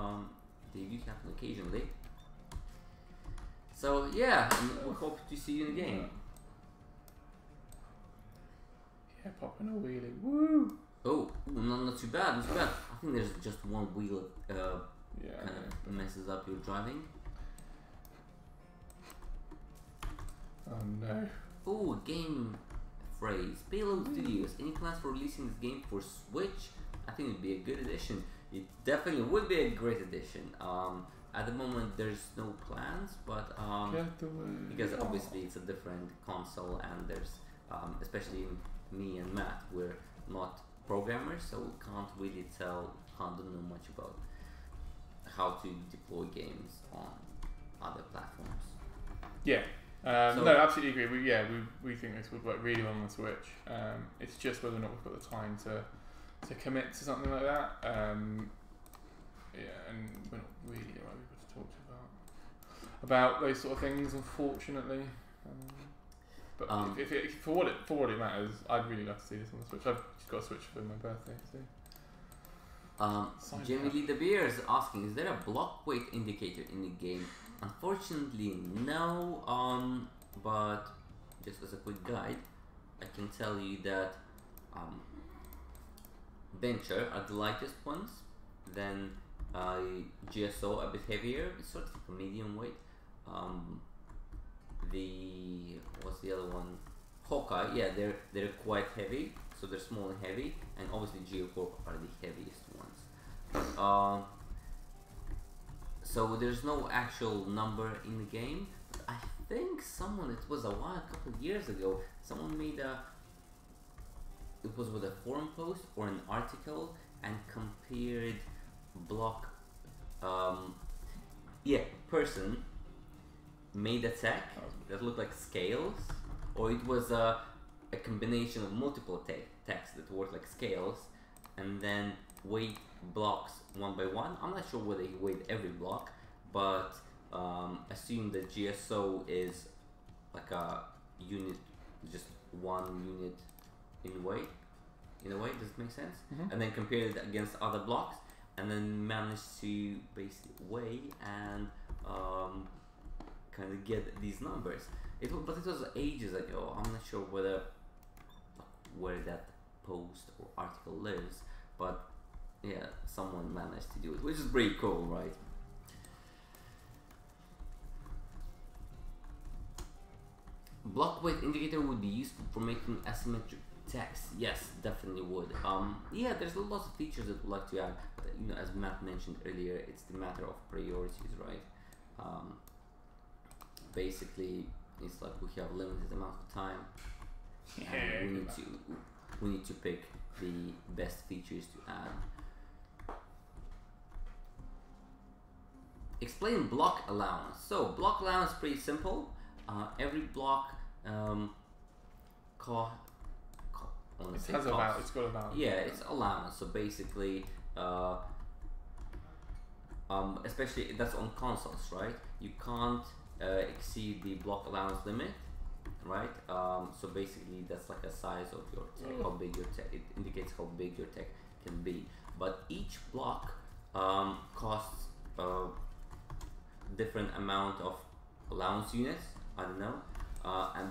S2: they do happen occasionally. So yeah, we hope to see you in the game.
S1: Yeah, popping a wheelie. Woo!
S2: Oh, not too bad, not too bad. I think there's just one wheel kind of messes up your driving.
S1: Oh no.
S2: Oh, game phrase. Payload Studios. Any plans for releasing this game for Switch? I think it'd be a good addition. It definitely would be a great addition. At the moment, there's no plans, but because obviously it's a different console, and there's especially me and Matt, we're not programmers, so we can't really don't know much about how to deploy games on other platforms.
S1: Yeah. No, absolutely agree. We think this would work really well on the Switch. It's just whether or not we've got the time to commit to something like that. Yeah, and we're not really the right people to talk to about those sort of things, unfortunately. But if for what it matters, I'd really love to see this on the Switch. I've just got a Switch for my birthday, so.
S2: Jamie Lee De Beer is asking, is there a block weight indicator in the game? Unfortunately, no. But just as a quick guide, I can tell you that Venture are the lightest ones. Then GSO a bit heavier. It's sort of a medium weight. What's the other one? Hawkeye. Yeah, they're quite heavy. So they're small and heavy, and obviously Geocorp are the heaviest ones. So there's no actual number in the game. But I think it was a couple of years ago, someone made it was with a forum post or an article and compared block. Person made a tech that looked like scales, or it was a combination of multiple techs that worked like scales, and then weighed blocks one by one. I'm not sure whether he weighed every block, but assume that GSO is like a unit, just one unit in weight. In a way, does it make sense?
S1: Mm-hmm.
S2: And then compared it against other blocks, and then managed to basically weigh and kind of get these numbers. But it was ages ago. I'm not sure where that post or article lives, but yeah, someone managed to do it, which is pretty cool, right? Block weight indicator would be useful for making asymmetric text. Yes, definitely would. Yeah, there's lots of features that we'd like to add, but as Matt mentioned earlier, it's the matter of priorities, right? Basically, it's like we have a limited amount of time, and we need to pick the best features to add. Explain block allowance. So block allowance is pretty simple. Every block it's got a balance. Yeah, it's allowance. So basically, especially that's on consoles, right? You can't exceed the block allowance limit, right? So basically, that's like a size of your tech, how big your tech. It indicates how big your tech can be. But each block costs different amount of allowance units. I don't know,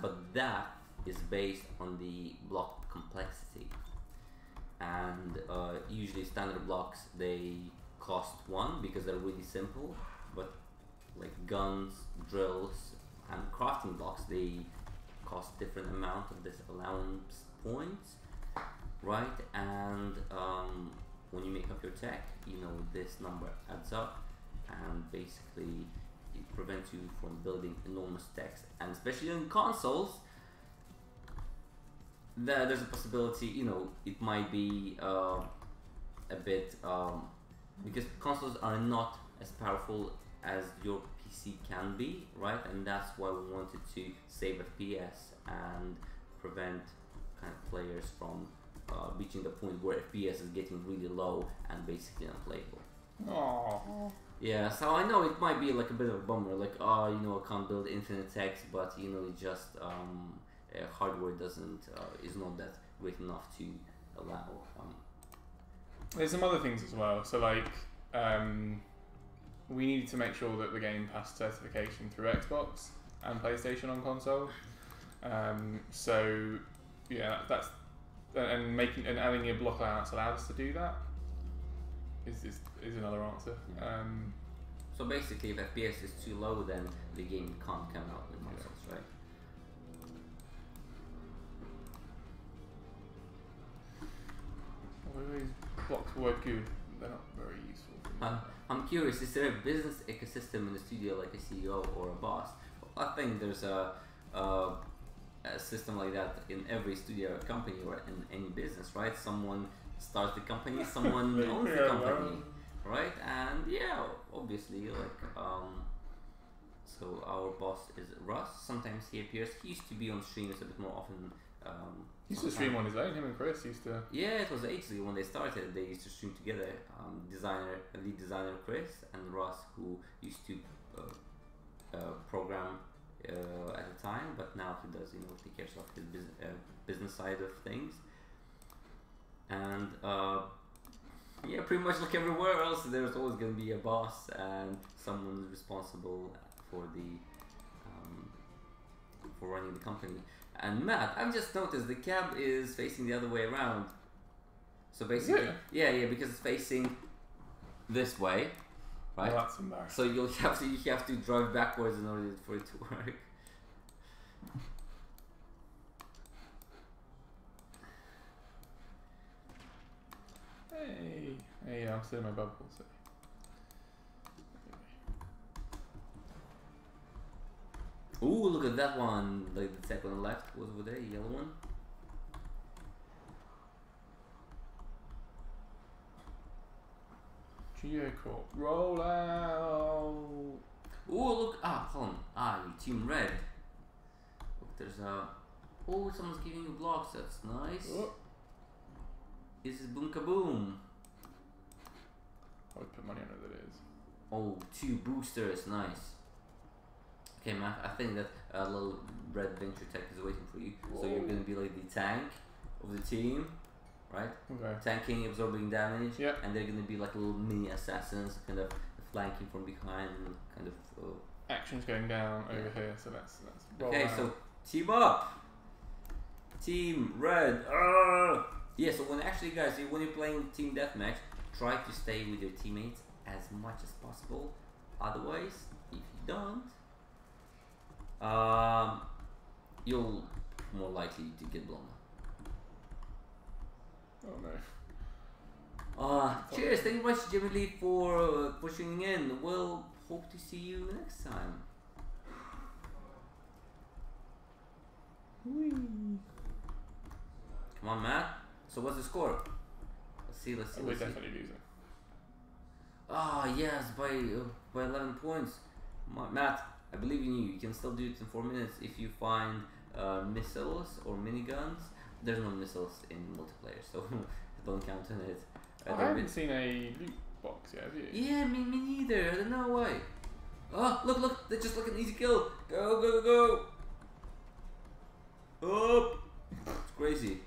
S2: but that is based on the block complexity. And usually standard blocks, they cost 1 because they're really simple, but like guns, drills, and crafting blocks, they cost different amount of this allowance points, right? And when you make up your tech, you know, this number adds up, and basically it prevents you from building enormous techs. And especially in consoles, there's a possibility, you know, it might be a bit because consoles are not as powerful as your PC can be, right? And that's why we wanted to save FPS and prevent kind of players from reaching the point where FPS is getting really low and basically unplayable.
S1: Aww.
S2: Yeah, so I know it might be like a bit of a bummer, like, oh, you know, I can't build infinite text, but you know, it just hardware doesn't is not that great enough to allow.
S1: There's some other things as well. So like, we needed to make sure that the game passed certification through Xbox and PlayStation on console. So yeah, that's and adding a block allowance allowed us to do that. Is another answer.
S2: So basically, if FPS is too low, then the game can't come out in consoles, right?
S1: Well, these blocks work good. They're not very useful.
S2: I'm curious, is there a business ecosystem in the studio like a CEO or a boss? I think there's a system like that in every studio company or in any business, right? Someone starts the company, someone owns the company, right? And yeah, obviously, like, so our boss is Russ. Sometimes he appears. He used to be on streams a bit more often.
S1: He used to stream on his own. Him and Chris used to.
S2: Yeah, it was ages ago when they started. They used to stream together. Lead designer Chris and Russ, who used to program at the time, but now he does, you know, take care of his business side of things. And yeah, pretty much like everywhere else, there's always going to be a boss and someone responsible for the for running the company. And Matt, I've just noticed the cab is facing the other way around. So basically, yeah, because it's facing this way, right?
S1: Well, that's embarrassing.
S2: So you have to drive backwards in order for it to work.
S1: Hey, I'm still in my bubble. So.
S2: Ooh, look at that one! Like the second on the left was over there, yellow one.
S1: Geocorp, roll out!
S2: Ooh, look! Hold on. You Team Red. Look, there's a. Oh, someone's giving you blocks. That's nice.
S1: Oh.
S2: This is Boom Kaboom.
S1: I would put money on it. That is.
S2: Oh, 2 boosters. Nice. Okay, Matt, I think that a little red venture tech is waiting for you. Whoa. So you're going to be like the tank of the team, right?
S1: Okay.
S2: Tanking, absorbing damage.
S1: Yep.
S2: And they're going to be like little mini assassins, kind of flanking from behind and kind of...
S1: action's going down over here, so that's
S2: okay,
S1: out.
S2: so team up! Team Red! Yeah, so when you're playing team deathmatch, try to stay with your teammates as much as possible. Otherwise, if you don't, you'll more likely to get blown up.
S1: Oh no.
S2: Cheers, thank you very much, Jimmy Lee, for tuning in. We'll hope to see you next time.
S1: Whee.
S2: Come on, Matt. So what's the score? Let's see.
S1: We're definitely losing.
S2: Yes, by 11 points. Matt, I believe in you. You can still do it in 4 minutes if you find missiles or miniguns. There's no missiles in multiplayer, so don't count on it.
S1: I haven't seen a loot box yet, have you?
S2: Yeah, me neither. I don't know why. Oh, look! That's just like an easy kill. Go! Up! It's crazy.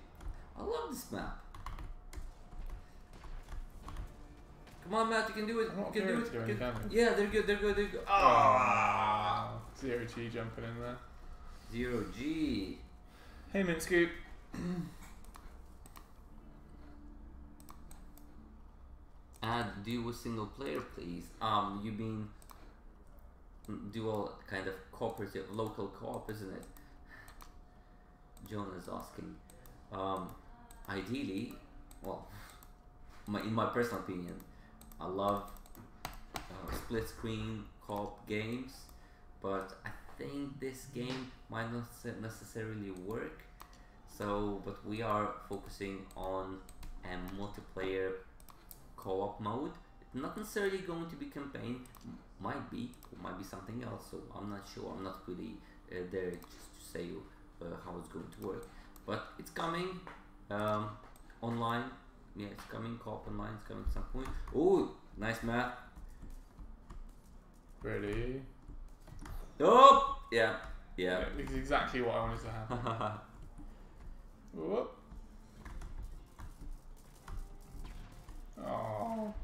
S2: I love this map. Come on, Matt, you can do it.
S1: I'm not
S2: You can do
S1: to go
S2: it.
S1: any damage.
S2: Yeah, they're good. They're good. They're good.
S1: Ah, 0G jumping in there.
S2: 0G.
S1: Hey, Mint Scoop.
S2: Add duo single player, please. You mean dual kind of cooperative, local co-op, isn't it? John is asking. Ideally, well, in my personal opinion, I love split screen co-op games, but I think this game might not necessarily work. So, but we are focusing on a multiplayer co-op mode. Not necessarily going to be campaign, might be something else. So I'm not sure. I'm not really there just to say how it's going to work. But it's coming online. Yeah, it's coming. Co-op online. It's coming at some point. Oh, nice map.
S1: Ready?
S2: Oh, yeah.
S1: It's exactly what I wanted to happen. Whoop. Oh.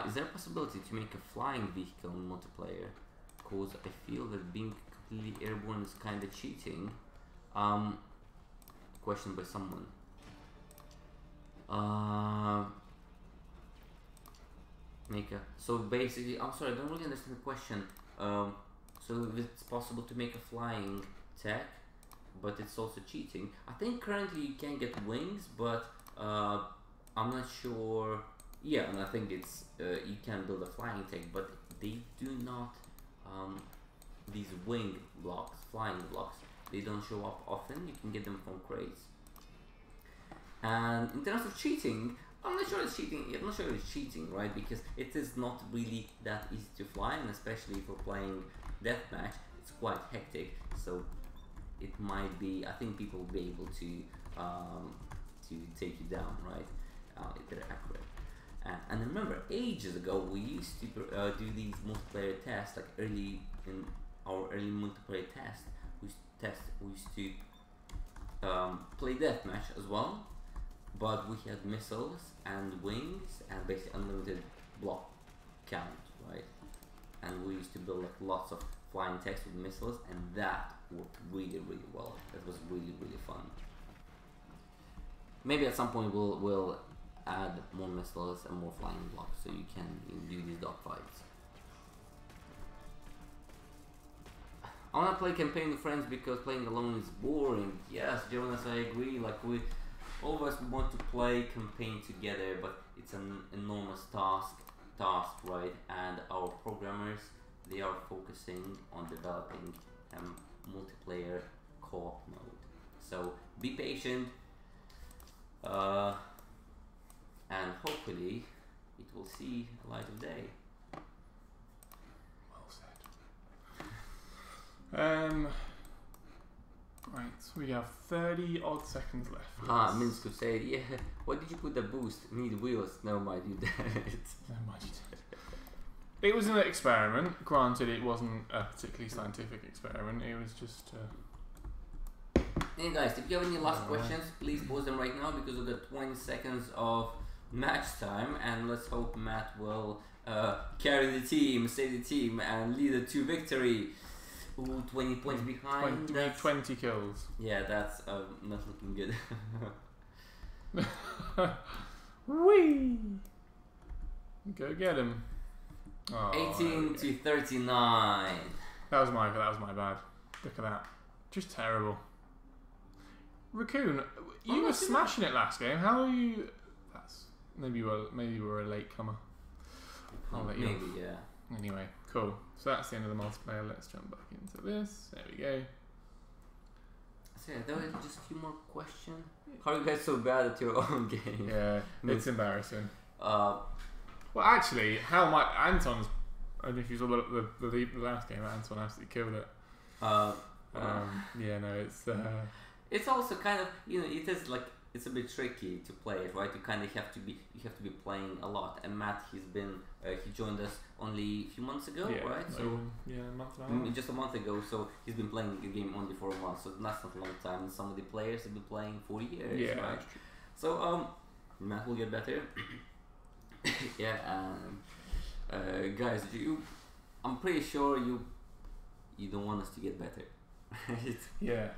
S2: Is there a possibility to make a flying vehicle in multiplayer? Because I feel that being completely airborne is kind of cheating. Question by someone. So basically, I'm sorry, I don't really understand the question. So if it's possible to make a flying tech, but it's also cheating. I think currently you can get wings, but I'm not sure. Yeah, and I think it's you can build a flying tech, but they do not. These wing blocks, flying blocks, they don't show up often. You can get them from crates. And in terms of cheating, I'm not sure it's cheating. I'm not sure it's cheating, right? Because it is not really that easy to fly, and especially for playing deathmatch, it's quite hectic. So it might be. I think people will be able to take you down, right? If they're accurate. And remember, ages ago, we used to do these multiplayer tests, like early in our early multiplayer test. We used to play deathmatch as well, but we had missiles and wings and basically unlimited block count, right? And we used to build like lots of flying techs with missiles, and that worked really, really well. That was really, really fun. Maybe at some point we'll add more missiles and more flying blocks so you can do these dogfights. I wanna play campaign with friends because playing alone is boring. Yes, Jonas, I agree. Like we always want to play campaign together, but it's an enormous task, right? And our programmers, they are focusing on developing a multiplayer co-op mode. So be patient, and hopefully it will see a light of day.
S1: Well said. Right, so we have 30 odd seconds left.
S2: Minsk could say, yeah, why did you put the boost? Need wheels. Never mind, you did it.
S1: Never mind, you did. It was an experiment. Granted, it wasn't a particularly scientific experiment. It was just.
S2: Hey guys, if you have any last questions, please post them right now because we've got 20 seconds of match time, and let's hope Matt will carry the team, save the team, and lead it to victory. Ooh, 20 points behind.
S1: 20 kills.
S2: Yeah, that's not looking good.
S1: Whee! Go get him. Oh,
S2: 18 to 39.
S1: That was my bad. Look at that. Just terrible. Raccoon, you were smashing it last game. How are you? That's maybe you were a late comer. I'll let you
S2: Maybe,
S1: off.
S2: yeah.
S1: Anyway, cool. So that's the end of the multiplayer. Let's jump back into this. There we go.
S2: So yeah, there were just a few more questions. How are you guys so bad at your own game?
S1: Yeah, it's embarrassing.
S2: Well,
S1: actually, how much Anton's? I don't know if you saw the last game. Anton absolutely killed it.
S2: Yeah,
S1: no, it's.
S2: It's also kind of, it is like it's a bit tricky to play it, right? You kind of have to be playing a lot. And Matt, he joined us only a few months ago, right? So
S1: a month now.
S2: Just a month ago. So he's been playing the game only for a month, so that's not a long time. And some of the players have been playing 40 years, right? That's true. So Matt will get better. Guys, I'm pretty sure you don't want us to get better.
S1: Yeah.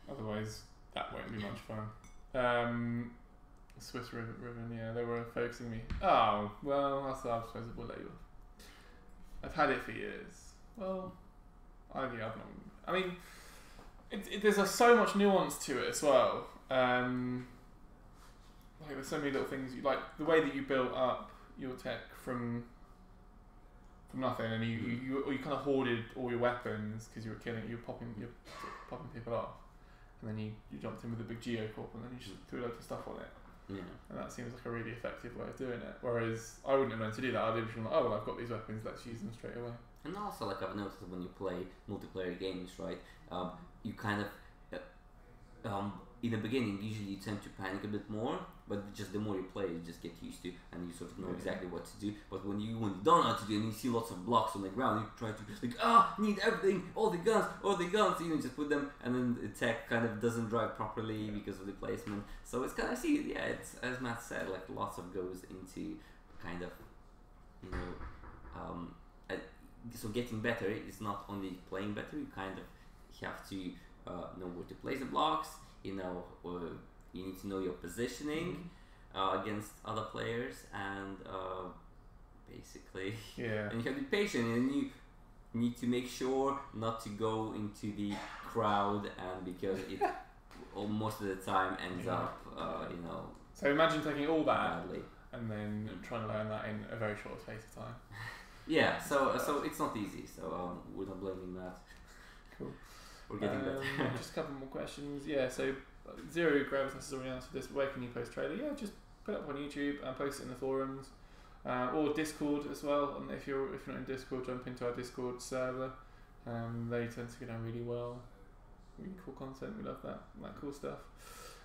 S1: Otherwise, that won't be much fun. Swiss Ribbon, yeah, they were focusing me. Oh, well, that's what I suppose it will let you. I've had it for years. Well, I've not. I mean, there's so much nuance to it as well. Like there's so many little things. Like the way that you built up your tech from nothing, and you kind of hoarded all your weapons because you were popping people off. And then you jumped in with a big geocorp and then you just threw loads of stuff on it.
S2: Yeah.
S1: And that seems like a really effective way of doing it. Whereas I wouldn't have known to do that. I'd have been like, oh, well, I've got these weapons, let's use them straight away.
S2: And also, like I've noticed when you play multiplayer games, right, you kind of, in the beginning, usually you tend to panic a bit more, but just the more you play, you just get used to, and you sort of know exactly what to do. But when you don't know what to do, and you see lots of blocks on the ground, you try to need everything, all the guns, just put them, and then the tech kind of doesn't drive properly because of the placement. So it's kind of it's as Matt said, like lots of goes into kind of, so getting better is not only playing better. You kind of have to know where to place the blocks. You need to know your positioning against other players, and basically, and you have to be patient, and you need to make sure not to go into the crowd, and because it most of the time ends up,
S1: So imagine taking all that
S2: badly,
S1: and then trying to learn that in a very short space of time.
S2: Yeah, so it's not easy. So we're not blaming that.
S1: Cool.
S2: We're getting better.
S1: Just a couple more questions. Yeah, so Zero Gravitas has already answered this. Where can you post trailer? Yeah, just put it up on YouTube and post it in the forums, or Discord as well. And if you're not in Discord, jump into our Discord server. They tend to go down really well. Really cool content. We love that cool stuff.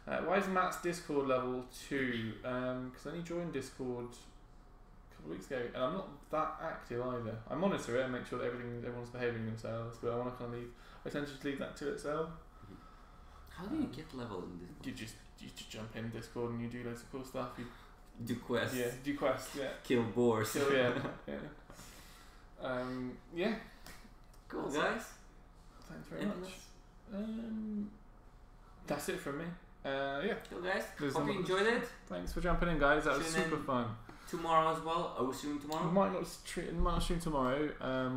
S1: Why is Matt's Discord level 2? Because I only joined Discord a couple of weeks ago, and I'm not that active either. I monitor it and make sure that everyone's behaving themselves, but I want to kind of I tend to just leave that to itself.
S2: How do you get level in Discord?
S1: You just jump in Discord and you do loads of cool stuff. You
S2: do quests.
S1: Yeah, do quests. Yeah.
S2: Kill boars.
S1: Yeah.
S2: Cool, guys.
S1: Thanks very much. That's it from me.
S2: Cool, guys. Hope you enjoyed it.
S1: Thanks for jumping in, guys. That was super fun.
S2: Tomorrow as well. Are we streaming tomorrow?
S1: We might not stream tomorrow.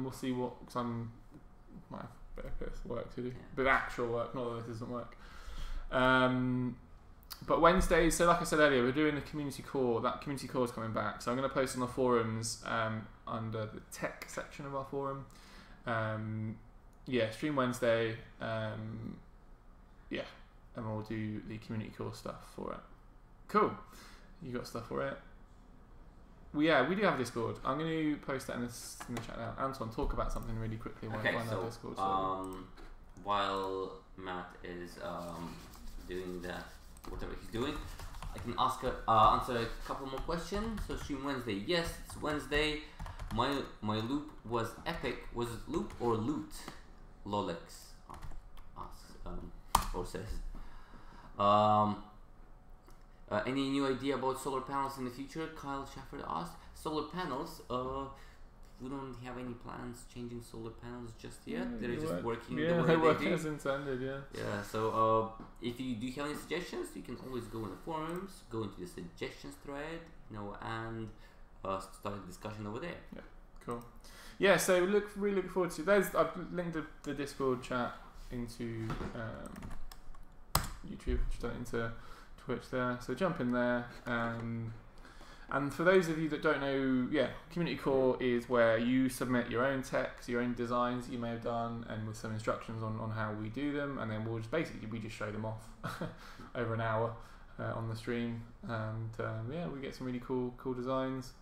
S1: We'll see because might have a bit of work to do. But actual work, not that this doesn't work. But Wednesdays, so like I said earlier, we're doing the community core. That community core is coming back. So I'm going to post on the forums under the tech section of our forum. Stream Wednesday. And we'll do the community core stuff for it. Cool. You got stuff for it? We do have Discord. I'm going to post that in the chat now. Anton, talk about something really quickly while I find our Discord.
S2: While Matt is doing that, whatever he's doing, I can answer a couple more questions. So stream Wednesday. Yes, it's Wednesday. My loop was epic. Was it loop or loot? Lolex asks or says. Any new idea about solar panels in the future? Kyle Shafford asked. Solar panels, we don't have any plans changing solar panels just yet. They're just working the way
S1: they work
S2: do.
S1: As intended,
S2: Yeah, so if you do have any suggestions, you can always go in the forums, go into the suggestions thread, and start a discussion over there.
S1: Yeah, cool. Yeah, so really looking forward to those. I've linked the Discord chat into YouTube, just done it into Twitch there, so jump in there. And for those of you that don't know, Community Core is where you submit your own text, your own designs that you may have done, and with some instructions on how we do them, and then we just show them off over an hour on the stream, and we get some really cool designs.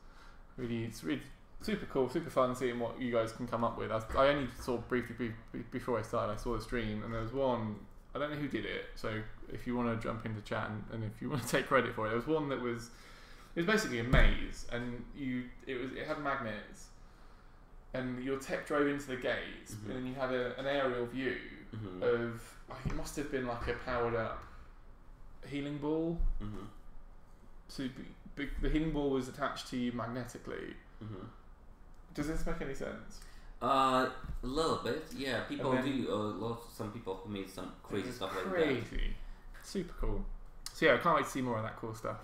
S1: It's really super cool, super fun seeing what you guys can come up with. I only saw briefly before I started. I saw the stream, and there was one I don't know who did it. So if you want to jump into chat and if you want to take credit for it, there was one that was basically a maze, and it had magnets, and your tech drove into the gates, and then you had an aerial view of, I think it must have been like a powered up healing ball. So the healing ball was attached to you magnetically. Does this make any sense?
S2: A little bit, yeah. People do some people who made some crazy stuff like that.
S1: Crazy, super cool. So yeah, I can't wait to see more of that cool stuff.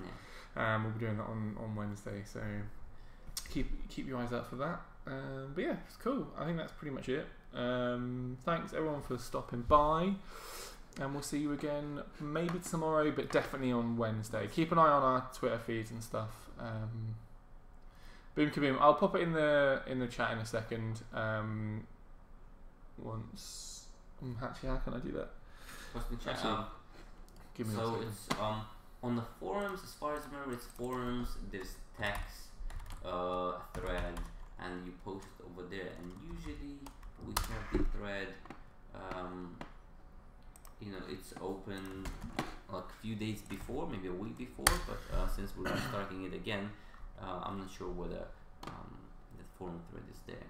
S1: We'll be doing that on Wednesday, so keep your eyes out for that. But yeah, it's cool. I think that's pretty much it. Thanks everyone for stopping by, and we'll see you again maybe tomorrow, but definitely on Wednesday. Keep an eye on our Twitter feeds and stuff. Boom kaboom! I'll pop it in the chat in a second. Once actually, how can I do that?
S2: What's the chat?
S1: Actually, give me
S2: so it's on the forums. As far as I remember, it's forums. There's text, thread, and you post it over there. And usually we have the thread. It's open like a few days before, maybe a week before. But since we're starting it again, I'm not sure whether the forum thread is there.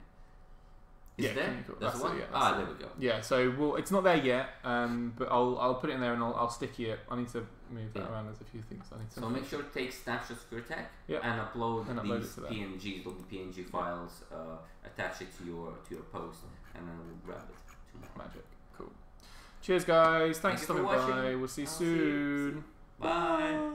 S2: Is there? That's the one? There we go. Yeah,
S1: so it's not there yet, but I'll put it in there and I'll sticky it. I need to move that around. There's a few things I need to.
S2: So make sure to take snapshots for your tech and upload these PNGs, little PNG files, attach it to your post, and then we'll grab it tomorrow.
S1: Magic. Cool. Cheers, guys. Thanks for stopping by. We'll see you soon.
S2: Bye.